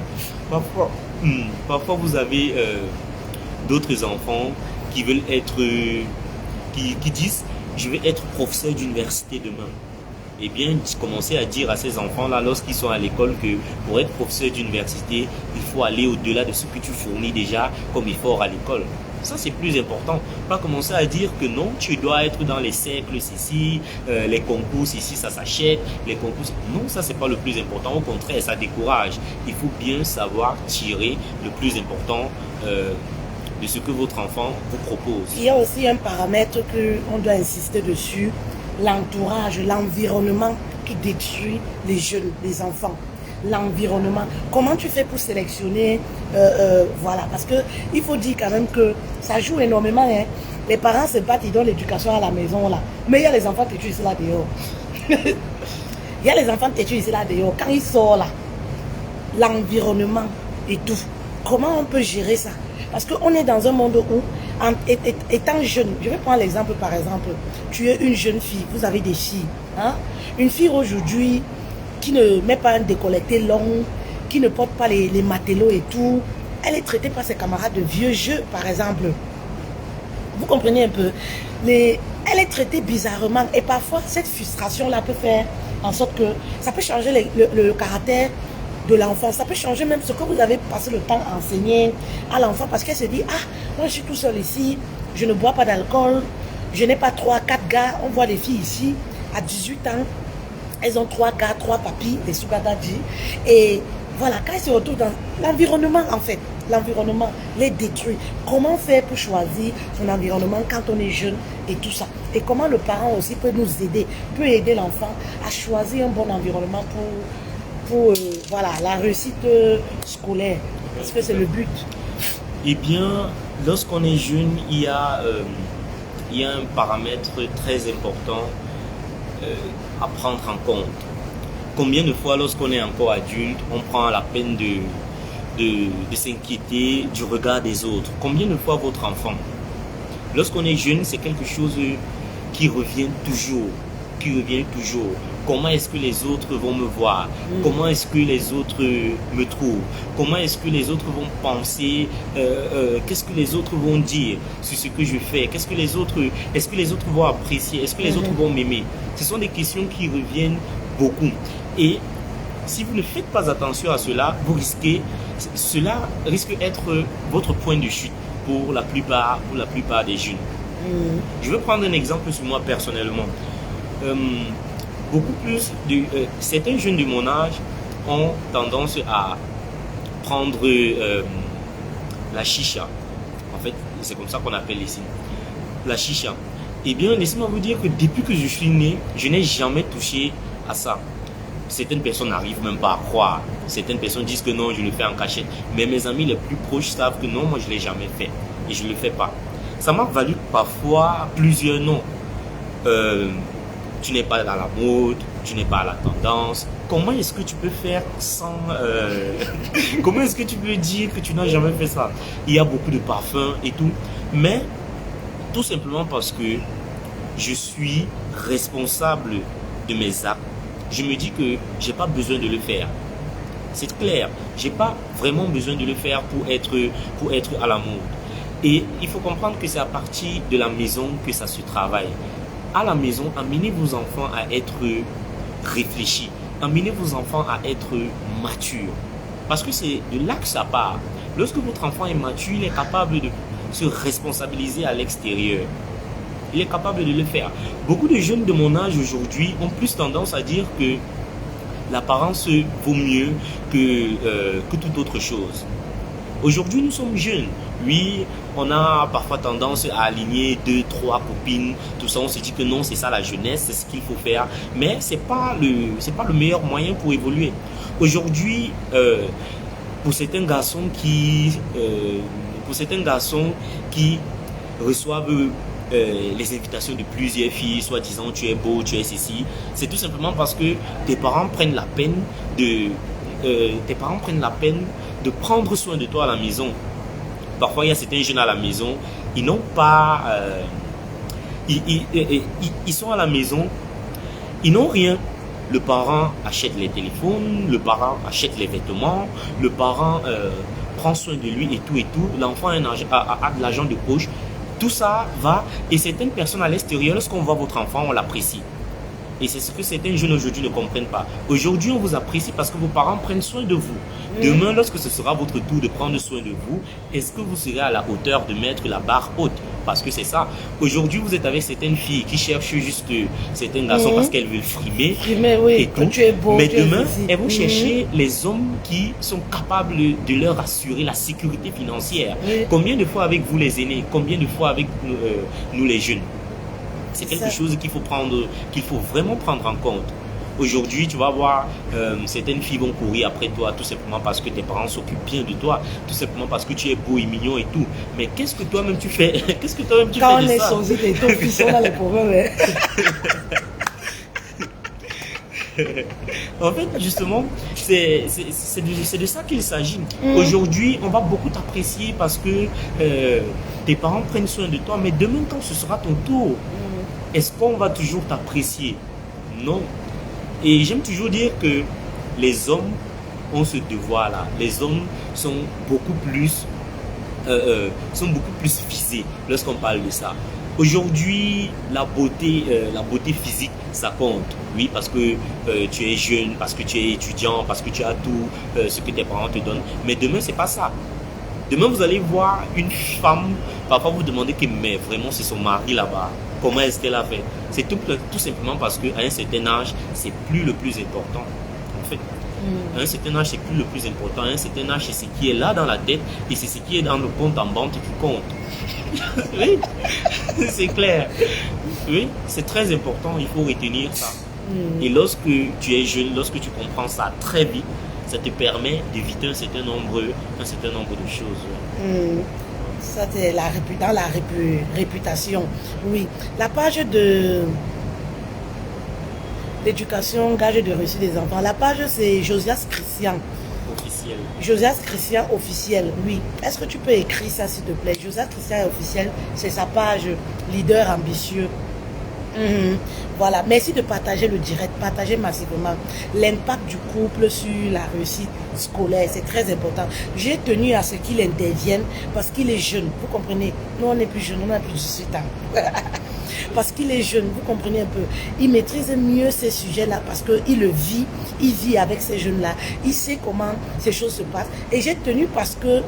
Parfois vous avez d'autres enfants qui veulent être, qui disent je vais être professeur d'université demain. Eh bien, commencez à dire à ces enfants-là, lorsqu'ils sont à l'école, que pour être professeur d'université, il faut aller au-delà de ce que tu fournis déjà comme effort à l'école. Ça, c'est plus important. Pas commencer à dire que non, tu dois être dans les cercles ici, les concours ici, ça s'achète, les concours... Non, ça, c'est pas le plus important. Au contraire, ça décourage. Il faut bien savoir tirer le plus important de ce que votre enfant vous propose. Il y a aussi un paramètre qu'on doit insister dessus. L'entourage, l'environnement qui détruit les jeunes, les enfants. L'environnement. Comment tu fais pour sélectionner voilà, parce que il faut dire quand même que ça joue énormément. Hein. Les parents se battent, ils donnent l'éducation à la maison là. Mais il y a les enfants têtus ici là dehors. Il y a les enfants têtus ici là dehors. Quand ils sortent là, l'environnement et tout. Comment on peut gérer ça? Parce qu'on est dans un monde où, étant jeune, je vais prendre l'exemple par exemple, tu es une jeune fille, vous avez des filles. Hein? Une fille aujourd'hui qui ne met pas un décolleté long, qui ne porte pas les matelots et tout, elle est traitée par ses camarades de vieux jeux par exemple. Vous comprenez un peu? Elle est traitée bizarrement et parfois cette frustration-là peut faire en sorte que ça peut changer le caractère de l'enfant. Ça peut changer même ce que vous avez passé le temps à enseigner à l'enfant parce qu'elle se dit, ah, moi je suis tout seul ici, je ne bois pas d'alcool, je n'ai pas 3, 4 gars. On voit les filles ici à 18 ans, elles ont 3 gars, 3 papis, des sugar daddy. Et voilà, quand elles se retrouvent dans l'environnement en fait, l'environnement les détruit. Comment faire pour choisir son environnement quand on est jeune et tout ça? Et comment le parent aussi peut nous aider, peut aider l'enfant à choisir un bon environnement pour voilà, la réussite scolaire, parce que c'est le but. Eh bien, lorsqu'on est jeune, il y a un paramètre très important à prendre en compte. Combien de fois, lorsqu'on est encore adulte, on prend la peine de s'inquiéter du regard des autres? Combien de fois votre enfant, lorsqu'on est jeune, c'est quelque chose qui revient toujours, Comment est-ce que les autres vont me voir? Comment est-ce que les autres me trouvent? Comment est-ce que les autres vont penser? Qu'est-ce que les autres vont dire sur ce que je fais? Est-ce que les autres vont apprécier? Est-ce que les autres vont m'aimer? Ce sont des questions qui reviennent beaucoup. Et si vous ne faites pas attention à cela, cela risque d'être votre point de chute pour la plupart des jeunes. Je vais prendre un exemple sur moi personnellement. Certains jeunes de mon âge ont tendance à prendre la chicha. En fait, c'est comme ça qu'on appelle les signes. La chicha. Eh bien, laissez-moi vous dire que depuis que je suis né, je n'ai jamais touché à ça. Certaines personnes n'arrivent même pas à croire. Certaines personnes disent que non, je le fais en cachette. Mais mes amis les plus proches savent que non, moi je ne l'ai jamais fait. Et je ne le fais pas. Ça m'a valu parfois plusieurs noms. Tu n'es pas dans la mode, tu n'es pas à la tendance. Comment est-ce que tu peux faire sans... Comment est-ce que tu peux dire que tu n'as jamais fait ça? Il y a beaucoup de parfums et tout. Mais tout simplement parce que je suis responsable de mes actes. Je me dis que je n'ai pas besoin de le faire. C'est clair, je n'ai pas vraiment besoin de le faire pour être à la mode. Et il faut comprendre que c'est à partir de la maison que ça se travaille. À la maison, amenez vos enfants à être réfléchis. Amenez vos enfants à être matures. Parce que c'est de là que ça part. Lorsque votre enfant est mature, il est capable de se responsabiliser à l'extérieur. Il est capable de le faire. Beaucoup de jeunes de mon âge aujourd'hui ont plus tendance à dire que l'apparence vaut mieux que toute autre chose. Aujourd'hui, nous sommes jeunes. Oui, on a parfois tendance à aligner 2, 3 copines. Tout ça, on se dit que non, c'est ça la jeunesse, c'est ce qu'il faut faire. Mais c'est pas le meilleur moyen pour évoluer. Aujourd'hui, pour certains garçons qui reçoivent les invitations de plusieurs filles, soi-disant tu es beau, tu es ceci, c'est tout simplement parce que tes parents prennent la peine de prendre soin de toi à la maison. Parfois, il y a certains jeunes à la maison, ils n'ont pas... ils sont à la maison, ils n'ont rien. Le parent achète les téléphones, le parent achète les vêtements, le parent prend soin de lui et tout. L'enfant a de l'argent de poche. Tout ça va, et certaines personnes à l'extérieur, lorsqu'on voit votre enfant, on l'apprécie. Et c'est ce que certains jeunes aujourd'hui ne comprennent pas. Aujourd'hui, on vous apprécie parce que vos parents prennent soin de vous. Demain, lorsque ce sera votre tour de prendre soin de vous, est-ce que vous serez à la hauteur de mettre la barre haute? Parce que c'est ça. Aujourd'hui, vous êtes avec certaines filles qui cherchent juste certains garçons parce qu'elles veulent frimer. Oui, et tout. Tu es beau. Mais demain, elles vont chercher les hommes qui sont capables de leur assurer la sécurité financière. Combien de fois avec vous les aînés? Combien de fois avec nous les jeunes? C'est quelque chose qu'il faut vraiment prendre en compte. Aujourd'hui, tu vas voir, certaines filles vont courir après toi tout simplement parce que tes parents s'occupent bien de toi, tout simplement parce que tu es beau et mignon et tout. Mais qu'est-ce que toi-même tu fais? Qu'est-ce que toi-même tu fais de ça? Quand on est changé, tes sont là les problèmes. En fait, justement, c'est de ça qu'il s'agit. Aujourd'hui, on va beaucoup t'apprécier parce que tes parents prennent soin de toi, mais demain, quand ce sera ton tour, est-ce qu'on va toujours t'apprécier? Non. Et j'aime toujours dire que les hommes ont ce devoir-là. Les hommes sont beaucoup plus visés lorsqu'on parle de ça. Aujourd'hui, la beauté physique, ça compte. Oui, parce que tu es jeune, parce que tu es étudiant, parce que tu as tout ce que tes parents te donnent. Mais demain, c'est pas ça. Demain, vous allez voir une femme, parfois vous demandez que mais vraiment c'est son mari là-bas. Comment est-ce qu'elle a fait? C'est tout simplement parce qu'à un certain âge, c'est plus le plus important. En fait, à un certain âge, c'est plus le plus important. À un certain âge, c'est ce qui est là dans la tête et c'est ce qui est dans le compte en banque qui compte. Oui, c'est clair. Oui, c'est très important, il faut retenir ça. Et lorsque tu es jeune, lorsque tu comprends ça très vite, ça te permet d'éviter un certain nombre de choses. Ça, c'est dans la réputation. Oui. La page de l'éducation, gage de réussite des enfants. La page, c'est Josias Christian. Officiel. Josias Christian officiel, oui. Est-ce que tu peux écrire ça, s'il te plaît? Josias Christian officiel, c'est sa page leader ambitieux. Voilà, merci de partager le direct, partagez massivement l'impact du couple sur la réussite scolaire, c'est très important. J'ai tenu à ce qu'il intervienne parce qu'il est jeune, vous comprenez. Nous on est plus jeune, on a plus de 18 ans. Parce qu'il est jeune, vous comprenez un peu. Il maîtrise mieux ces sujets-là parce qu'il le vit, il vit avec ces jeunes-là. Il sait comment ces choses se passent. Et j'ai tenu parce que,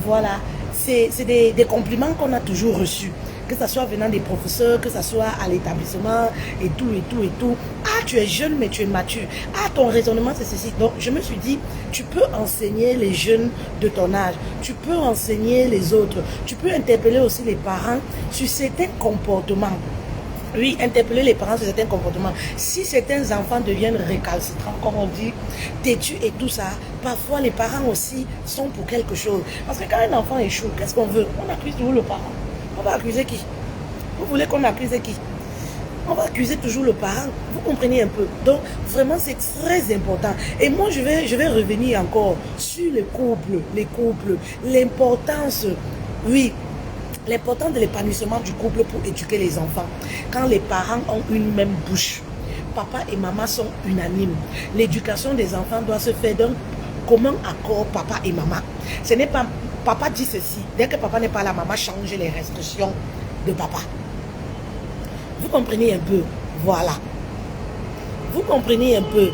voilà, c'est des compliments qu'on a toujours reçus. Que ce soit venant des professeurs, que ce soit à l'établissement, et tout, et tout, et tout. Ah, tu es jeune, mais tu es mature. Ah, ton raisonnement, c'est ceci. Donc, je me suis dit, tu peux enseigner les jeunes de ton âge. Tu peux enseigner les autres. Tu peux interpeller aussi les parents sur certains comportements. Oui, interpeller les parents sur certains comportements. Si certains enfants deviennent récalcitrants, comme on dit, têtus et tout ça, parfois les parents aussi sont pour quelque chose. Parce que quand un enfant échoue, qu'est-ce qu'on veut? On accuse toujours le parent. On va accuser qui? Vous voulez qu'on accuse qui? On va accuser toujours le parent. Vous comprenez un peu. Donc, vraiment, c'est très important. Et moi, je vais revenir encore sur les couples, l'importance, oui, l'importance de l'épanouissement du couple pour éduquer les enfants. Quand les parents ont une même bouche, papa et maman sont unanimes. L'éducation des enfants doit se faire d'un commun accord, papa et maman. Ce n'est pas papa dit ceci. Dès que papa n'est pas là, maman change les restrictions de papa. Vous comprenez un peu? Voilà. Vous comprenez un peu?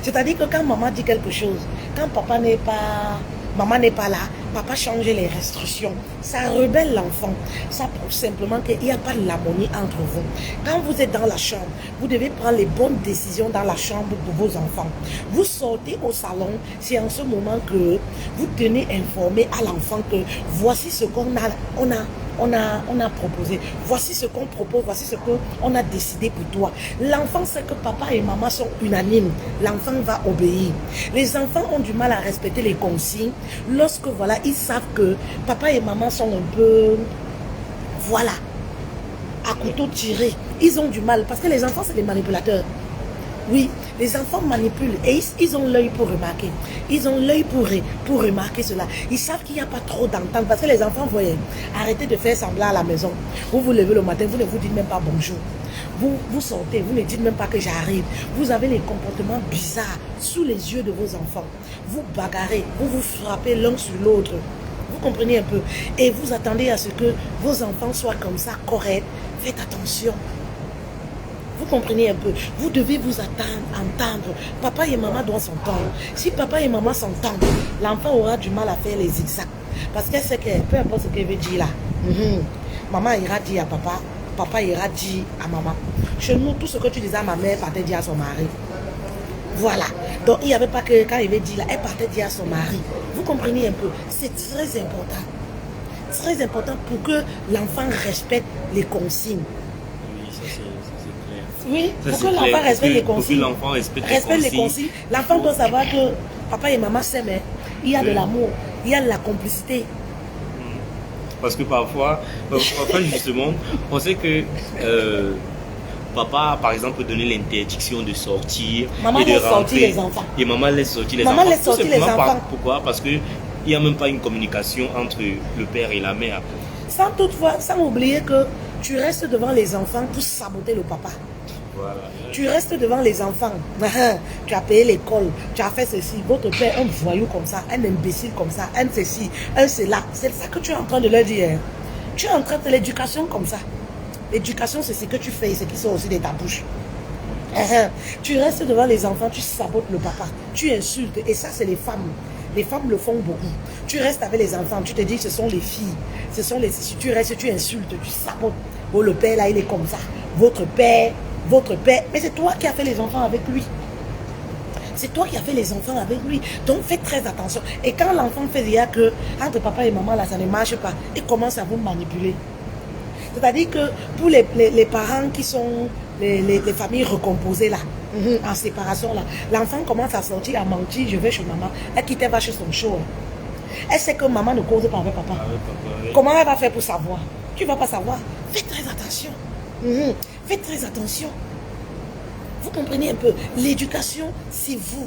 C'est-à-dire que quand maman dit quelque chose, quand papa n'est pas... Maman n'est pas là, papa change les restrictions. Ça rebelle l'enfant. Ça prouve simplement qu'il n'y a pas de l'harmonie entre vous. Quand vous êtes dans la chambre, vous devez prendre les bonnes décisions dans la chambre de vos enfants. Vous sortez au salon, c'est en ce moment que vous tenez informé à l'enfant que voici ce qu'on a proposé. Voici ce qu'on propose, voici ce qu'on a décidé pour toi. L'enfant sait que papa et maman sont unanimes. L'enfant va obéir. Les enfants ont du mal à respecter les consignes lorsque, voilà, ils savent que papa et maman sont un peu, voilà, à couteau tiré. Ils ont du mal parce que les enfants, c'est des manipulateurs. Oui, les enfants manipulent et ils ont l'œil pour remarquer. Ils ont l'œil pour remarquer cela. Ils savent qu'il n'y a pas trop d'entente parce que les enfants, voyez, arrêtez de faire semblant à la maison. Vous vous levez le matin, vous ne vous dites même pas bonjour. Vous sortez, vous ne dites même pas que j'arrive. Vous avez les comportements bizarres sous les yeux de vos enfants. Vous bagarrez, vous vous frappez l'un sur l'autre. Vous comprenez un peu. Et vous attendez à ce que vos enfants soient comme ça, corrects. Faites attention. Vous comprenez un peu. Vous devez vous entendre. Papa et maman doivent s'entendre. Si papa et maman s'entendent, l'enfant aura du mal à faire les zigzags. Parce qu'elle sait que peu importe ce qu'elle veut dire là, maman ira dire à papa, papa ira dire à maman. Chez nous, tout ce que tu disais à ma mère partait dire à son mari. Voilà. Donc, il n'y avait pas que quand il veut dire là, elle partait dire à son mari. Vous comprenez un peu. C'est très important. Très important pour que l'enfant respecte les consignes. Oui, pour que l'enfant respecte les consignes. Respecte les consignes. L'enfant doit savoir que papa et maman s'aiment. Il y a de l'amour, il y a de la complicité. Parce que parfois justement, on sait que papa, par exemple, donnait l'interdiction de sortir. Maman laisse sortir les enfants. Et maman laisse sortir les enfants. Maman laisse sortir les enfants. Pourquoi? Parce qu'il n'y a même pas une communication entre le père et la mère. Sans oublier que tu restes devant les enfants pour saboter le papa. Voilà. Tu restes devant les enfants. Tu as payé l'école, tu as fait ceci. Votre père, un voyou comme ça, un imbécile comme ça, un ceci, un cela. C'est ça que tu es en train de leur dire. Tu es en train de l'éducation comme ça. L'éducation, c'est ce que tu fais, c'est qui sort aussi de ta bouche. Tu restes devant les enfants, tu sabotes le papa, tu insultes. Et ça, c'est les femmes. Les femmes le font beaucoup. Tu restes avec les enfants, tu te dis que ce sont les filles. Ce sont les... Si tu restes, tu insultes, tu sabotes. Oh, le père, là, il est comme ça. Votre père. Mais c'est toi qui as fait les enfants avec lui. C'est toi qui as fait les enfants avec lui. Donc, faites très attention. Et quand l'enfant fait dire que entre papa et maman, là, ça ne marche pas, il commence à vous manipuler. C'est-à-dire que pour les parents qui sont les familles recomposées là, en séparation là. L'enfant commence à sortir, à mentir, je vais chez maman. Elle quitte, elle va chez son show. Elle sait que maman ne cause pas avec papa. Oui. Comment elle va faire pour savoir? Tu ne vas pas savoir. Faites très attention. Faites très attention. Vous comprenez un peu? L'éducation, c'est vous.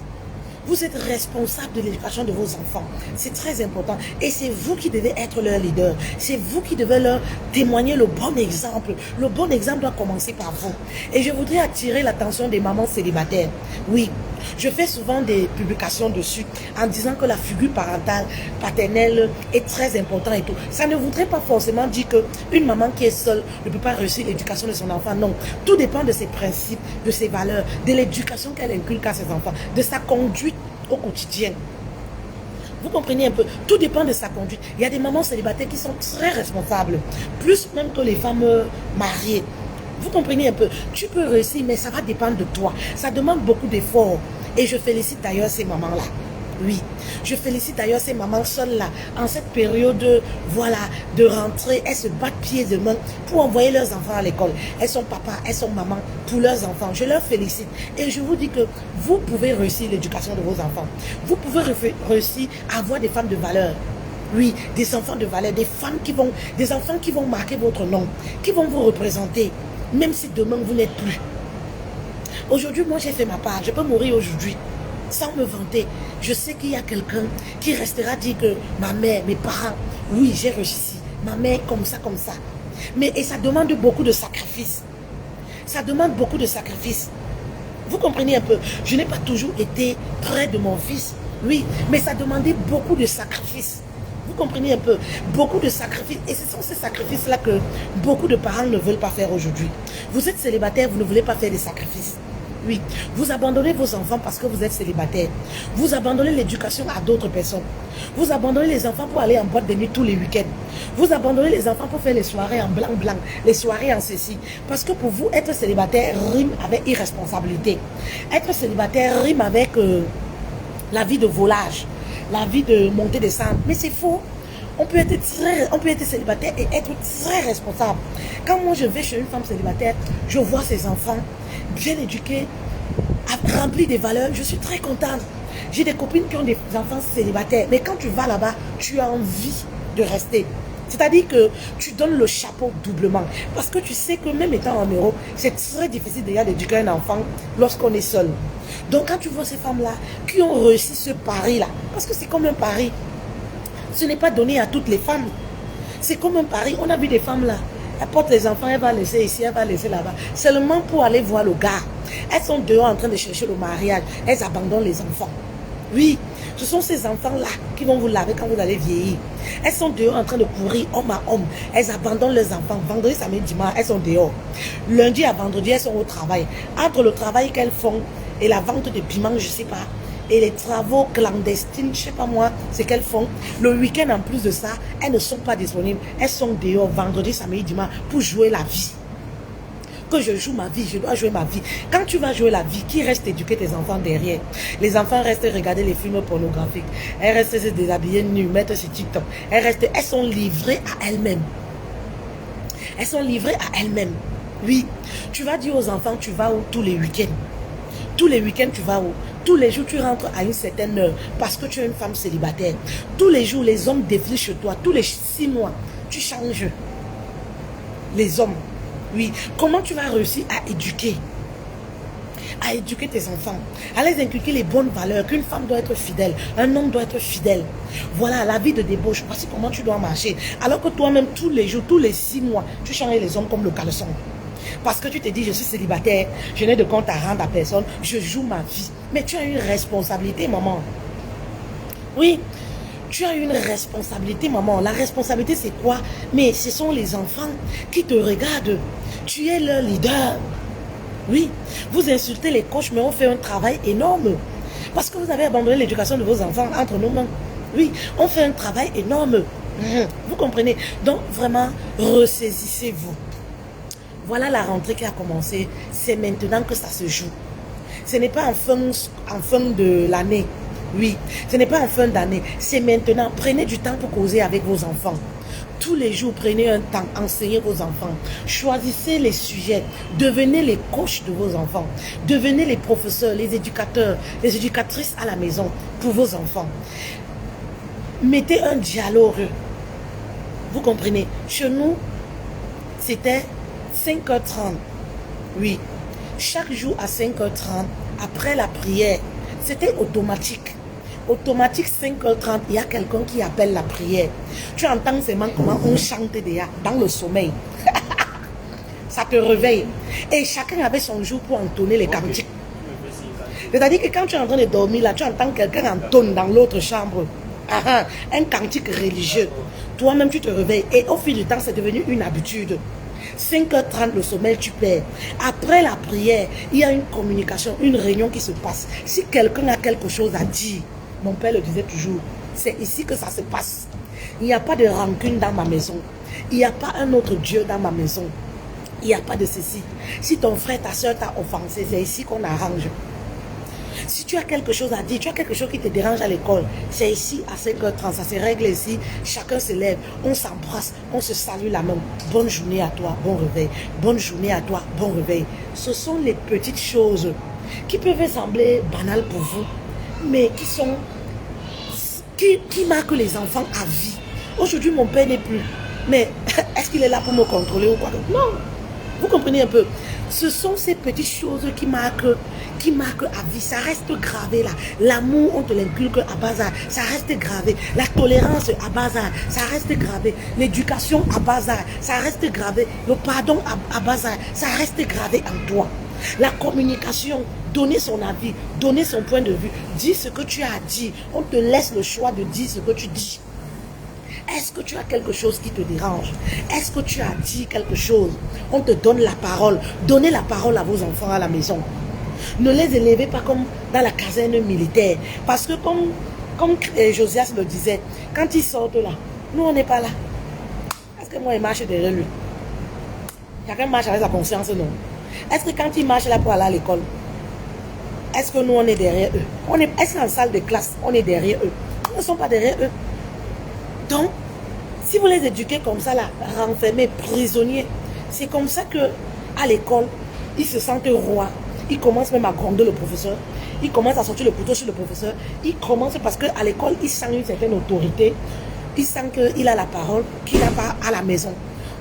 Vous êtes responsable de l'éducation de vos enfants. C'est très important. Et c'est vous qui devez être leur leader. C'est vous qui devez leur témoigner le bon exemple. Le bon exemple doit commencer par vous. Et je voudrais attirer l'attention des mamans célibataires. Oui, je fais souvent des publications dessus en disant que la figure parentale, paternelle est très importante et tout. Ça ne voudrait pas forcément dire qu'une maman qui est seule ne peut pas réussir l'éducation de son enfant. Non, tout dépend de ses principes, de ses valeurs, de l'éducation qu'elle inculque à ses enfants, de sa conduite au quotidien. Vous comprenez un peu? Tout dépend de sa conduite. Il y a des mamans célibataires qui sont très responsables, plus même que les femmes mariées. Vous comprenez un peu? Tu peux réussir, mais ça va dépendre de toi. Ça demande beaucoup d'efforts. Et je félicite d'ailleurs ces mamans-là. Oui, je félicite d'ailleurs ces mamans seules là, en cette période, voilà, de rentrée, elles se battent pieds et mains pour envoyer leurs enfants à l'école. Elles sont papa, elles sont maman pour leurs enfants. Je leur félicite. Et je vous dis que vous pouvez réussir l'éducation de vos enfants. Vous pouvez réussir à avoir des femmes de valeur. Oui, des enfants de valeur, des enfants qui vont marquer votre nom, qui vont vous représenter, même si demain vous n'êtes plus. Aujourd'hui, moi j'ai fait ma part, je peux mourir aujourd'hui. Sans me vanter, je sais qu'il y a quelqu'un qui restera dire que ma mère, mes parents, oui, j'ai réussi. Ma mère, comme ça, comme ça. Et ça demande beaucoup de sacrifices. Ça demande beaucoup de sacrifices. Vous comprenez un peu? Je n'ai pas toujours été près de mon fils, oui, mais ça demandait beaucoup de sacrifices. Vous comprenez un peu? Beaucoup de sacrifices. Et ce sont ces sacrifices-là que beaucoup de parents ne veulent pas faire aujourd'hui. Vous êtes célibataire, vous ne voulez pas faire des sacrifices. Oui, vous abandonnez vos enfants parce que vous êtes célibataire. Vous abandonnez l'éducation à d'autres personnes. Vous abandonnez les enfants pour aller en boîte de nuit tous les week-ends. Vous abandonnez les enfants pour faire les soirées en blanc, les soirées en ceci. Parce que pour vous, être célibataire rime avec irresponsabilité. Être célibataire rime avec la vie de volage, la vie de montée descendre. Mais c'est faux. On peut être célibataire et être très responsable. Quand moi je vais chez une femme célibataire, je vois ses enfants bien éduqués, remplis de valeurs, je suis très contente. J'ai des copines qui ont des enfants célibataires, mais quand tu vas là-bas, tu as envie de rester. C'est-à-dire que tu donnes le chapeau doublement. Parce que tu sais que même étant en Europe, c'est très difficile déjà d'éduquer un enfant lorsqu'on est seul. Donc quand tu vois ces femmes-là qui ont réussi ce pari-là, parce que c'est comme un pari, ce n'est pas donné à toutes les femmes. C'est comme un pari. On a vu des femmes là. Elle porte les enfants, elle va laisser ici, elle va laisser là-bas. Seulement pour aller voir le gars. Elles sont dehors en train de chercher le mariage. Elles abandonnent les enfants. Oui, ce sont ces enfants-là qui vont vous laver quand vous allez vieillir. Elles sont dehors en train de courir homme à homme. Elles abandonnent leurs enfants. Vendredi, samedi, dimanche, elles sont dehors. Lundi à vendredi, elles sont au travail. Entre le travail qu'elles font et la vente de piments, je ne sais pas, et les travaux clandestins, je ne sais pas moi, ce qu'elles font. Le week-end, en plus de ça, elles ne sont pas disponibles. Elles sont dehors vendredi, samedi, dimanche pour jouer la vie. Que je joue ma vie, je dois jouer ma vie. Quand tu vas jouer la vie, qui reste éduquer tes enfants derrière? Les enfants restent regarder les films pornographiques. Elles restent se déshabiller nues, mettre sur TikTok. Elles sont livrées à elles-mêmes. Elles sont livrées à elles-mêmes. Oui, tu vas dire aux enfants, tu vas où tous les week-ends? Tous les week-ends, tu vas où? Tous les jours, tu rentres à une certaine heure parce que tu es une femme célibataire. Tous les jours, les hommes défilent chez toi. Tous les 6 mois, tu changes. Les hommes. Oui. Comment tu vas réussir à éduquer tes enfants, à les inculquer les bonnes valeurs, qu'une femme doit être fidèle, un homme doit être fidèle. Voilà, la vie de débauche. Voici comment tu dois marcher. Alors que toi-même, tous les jours, tous les 6 mois, tu changes les hommes comme le caleçon. Parce que tu te dis, je suis célibataire, je n'ai de compte à rendre à personne, je joue ma vie. Mais tu as une responsabilité, maman. Oui, tu as une responsabilité, maman. La responsabilité, c'est quoi? Mais ce sont les enfants qui te regardent. Tu es leur leader. Oui, vous insultez les coachs, mais on fait un travail énorme. Parce que vous avez abandonné l'éducation de vos enfants entre nos mains. Oui, on fait un travail énorme. Vous comprenez? Donc, vraiment, ressaisissez-vous. Voilà la rentrée qui a commencé. C'est maintenant que ça se joue. Ce n'est pas en fin de l'année. Oui, ce n'est pas en fin d'année. C'est maintenant. Prenez du temps pour causer avec vos enfants. Tous les jours, prenez un temps, enseignez vos enfants. Choisissez les sujets. Devenez les coachs de vos enfants. Devenez les professeurs, les éducateurs, les éducatrices à la maison pour vos enfants. Mettez un dialogue. Vous comprenez? Chez nous, c'était 5h30. Oui. Chaque jour à 5h30, après la prière, c'était automatique. Automatique 5h30, il y a quelqu'un qui appelle la prière. Tu entends seulement comment on chante déjà dans le sommeil. Ça te réveille. Et chacun avait son jour pour entonner les cantiques. C'est-à-dire que quand tu es en train de dormir, là, tu entends quelqu'un entonne dans l'autre chambre. Un cantique religieux. Toi-même, tu te réveilles. Et au fil du temps, c'est devenu une habitude. 5h30, le sommeil, tu perds. Après la prière, il y a une communication, une réunion qui se passe. Si quelqu'un a quelque chose à dire, mon père le disait toujours, c'est ici que ça se passe. Il n'y a pas de rancune dans ma maison. Il n'y a pas un autre Dieu dans ma maison. Il n'y a pas de ceci. Si ton frère, ta soeur t'a offensé, c'est ici qu'on arrange. Si tu as quelque chose à dire, tu as quelque chose qui te dérange à l'école, c'est ici à 5h30, ça se règle ici, chacun se lève, on s'embrasse, on se salue la main. Bonne journée à toi, bon réveil. Bonne journée à toi, bon réveil. Ce sont les petites choses qui peuvent sembler banales pour vous, mais qui marquent les enfants à vie. Aujourd'hui, mon père n'est plus. Mais est-ce qu'il est là pour me contrôler ou quoi? Non. Vous comprenez un peu? Ce sont ces petites choses qui marquent à vie. Ça reste gravé là. L'amour, on te l'inculque à bas âge. Ça reste gravé. La tolérance à bas âge. Ça reste gravé. L'éducation à bas âge. Ça reste gravé. Le pardon à bas âge. Ça reste gravé en toi. La communication, donner son avis, donner son point de vue, dire ce que tu as à dire. On te laisse le choix de dire ce que tu dis. Est-ce que tu as quelque chose qui te dérange? Est-ce que tu as dit quelque chose? On te donne la parole. Donnez la parole à vos enfants à la maison. Ne les élevez pas comme dans la caserne militaire. Parce que comme Josias le disait, quand ils sortent là, nous on n'est pas là. Est-ce que moi il marche derrière lui? Chacun marche avec sa conscience, non? Est-ce que quand ils marchent là pour aller à l'école, est-ce que nous on est derrière eux? Est-ce qu'en salle de classe, on est derrière eux? Nous ne sommes pas derrière eux. Donc, si vous les éduquez comme ça, là, renfermés, prisonniers, c'est comme ça que à l'école, ils se sentent rois. Ils commencent même à gronder le professeur. Ils commencent à sortir le couteau sur le professeur. Ils commencent parce qu'à l'école, ils sentent une certaine autorité. Ils sentent qu'il a la parole qu'il n'a pas à la maison.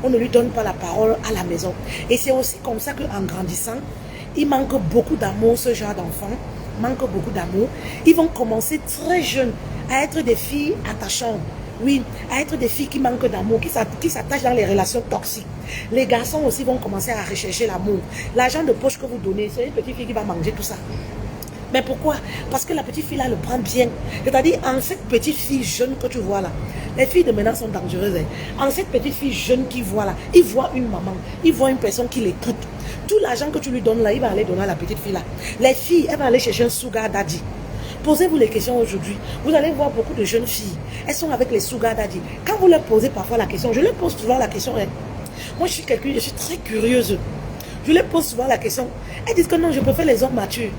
On ne lui donne pas la parole à la maison. Et c'est aussi comme ça qu'en grandissant, il manque beaucoup d'amour, ce genre d'enfants. Manque beaucoup d'amour. Ils vont commencer très jeunes à être des filles attachantes. Oui, à être des filles qui manquent d'amour, qui s'attachent dans les relations toxiques. Les garçons aussi vont commencer à rechercher l'amour. L'argent de poche que vous donnez, c'est une petite fille qui va manger tout ça. Mais pourquoi? Parce que la petite fille là le prend bien. C'est-à-dire, en cette petite fille jeune que tu vois là, les filles de maintenant sont dangereuses. Hein. En cette petite fille jeune qui voit là, il voit une maman, il voit une personne qui l'écoute. Tout l'argent que tu lui donnes là, il va aller donner à la petite fille là. Les filles, elles vont aller chercher un sugar daddy. Posez-vous les questions aujourd'hui. Vous allez voir beaucoup de jeunes filles. Elles sont avec les sugar daddy. Quand vous leur posez parfois la question, je leur pose souvent la question. Moi, je suis quelqu'un, je suis très curieuse. Je leur pose souvent la question. Elles disent que non, je préfère les hommes matures.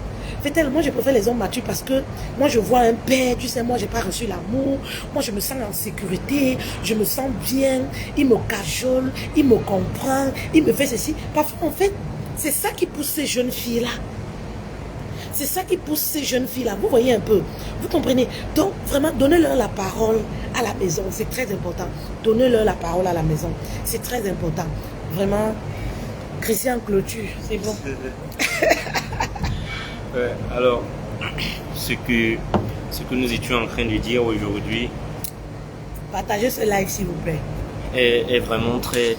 Fait-elle, moi, je préfère les hommes matures parce que moi, je vois un père, tu sais, moi, j'ai pas reçu l'amour. Moi, je me sens en sécurité. Je me sens bien. Il me cajole. Il me comprend. Il me fait ceci. Parfois, en fait, c'est ça qui pousse ces jeunes filles-là. C'est ça qui pousse ces jeunes filles-là. Vous voyez un peu. Vous comprenez? Donc, vraiment, donnez-leur la parole à la maison. C'est très important. Donnez-leur la parole à la maison. C'est très important. Vraiment, Christian clôture. C'est bon. Ouais, alors, ce que nous étions en train de dire aujourd'hui... Partagez ce live, s'il vous plaît. Est vraiment très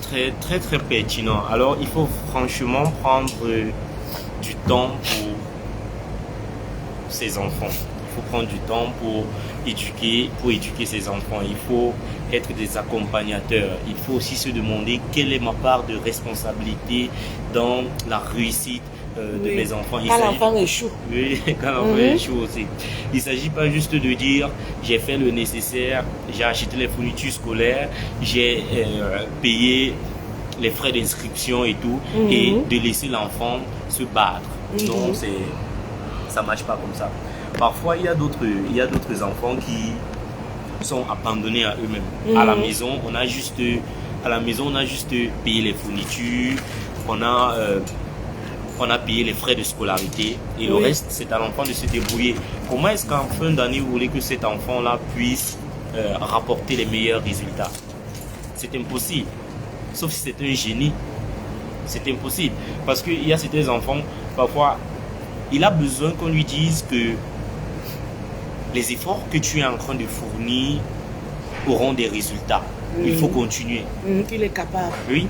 pertinent. Alors, il faut franchement prendre du temps pour ses enfants. Il faut prendre du temps pour éduquer ses enfants. Il faut être des accompagnateurs. Il faut aussi se demander quelle est ma part de responsabilité dans la réussite de mes enfants. Quand l'enfant échoue. Oui, quand l'enfant échoue aussi. Il ne s'agit pas juste de dire j'ai fait le nécessaire, j'ai acheté les fournitures scolaires, j'ai payé les frais d'inscription et tout, et de laisser l'enfant se battre. Non, ça ne marche pas comme ça. Parfois, il y a d'autres enfants sont abandonnés à eux-mêmes. À la maison, on a juste payé les fournitures, on a payé les frais de scolarité et le reste, c'est à l'enfant de se débrouiller. Comment est-ce qu'en fin d'année, vous voulez que cet enfant-là puisse rapporter les meilleurs résultats? C'est impossible. Sauf si c'est un génie. C'est impossible. Parce qu'il y a certains enfants, parfois, il a besoin qu'on lui dise que les efforts que tu es en train de fournir auront des résultats. Il faut continuer. Qu'il est capable. Oui.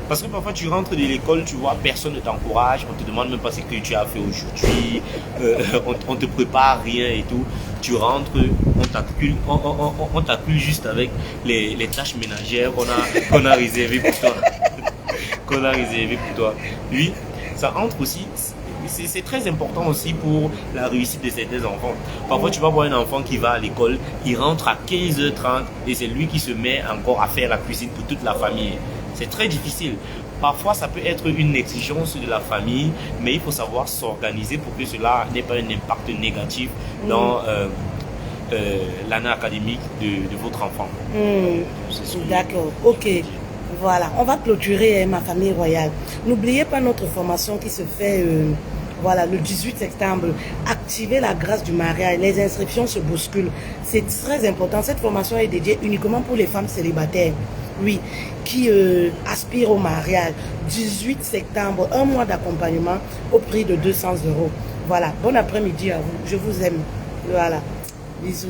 Parce que parfois tu rentres de l'école, tu vois, personne ne t'encourage, on te demande même pas ce que tu as fait aujourd'hui, on te prépare rien et tout. Tu rentres, on t'accule juste avec les tâches ménagères qu'on a réservées pour toi. Qu'on a réservées pour toi. Oui, ça entre aussi. C'est très important aussi pour la réussite de certains enfants. Parfois, tu vas voir un enfant qui va à l'école, il rentre à 15h30 et c'est lui qui se met encore à faire la cuisine pour toute la famille. C'est très difficile. Parfois, ça peut être une exigence de la famille, mais il faut savoir s'organiser pour que cela n'ait pas un impact négatif dans l'année académique de votre enfant. D'accord, ok. Voilà, on va clôturer ma famille royale. N'oubliez pas notre formation qui se fait voilà, le 18 septembre. Activez la grâce du mariage. Les inscriptions se bousculent. C'est très important. Cette formation est dédiée uniquement pour les femmes célibataires. Oui, qui aspirent au mariage. 18 septembre, un mois d'accompagnement au prix de 200 €. Voilà, bon après-midi à vous. Je vous aime. Voilà, bisous.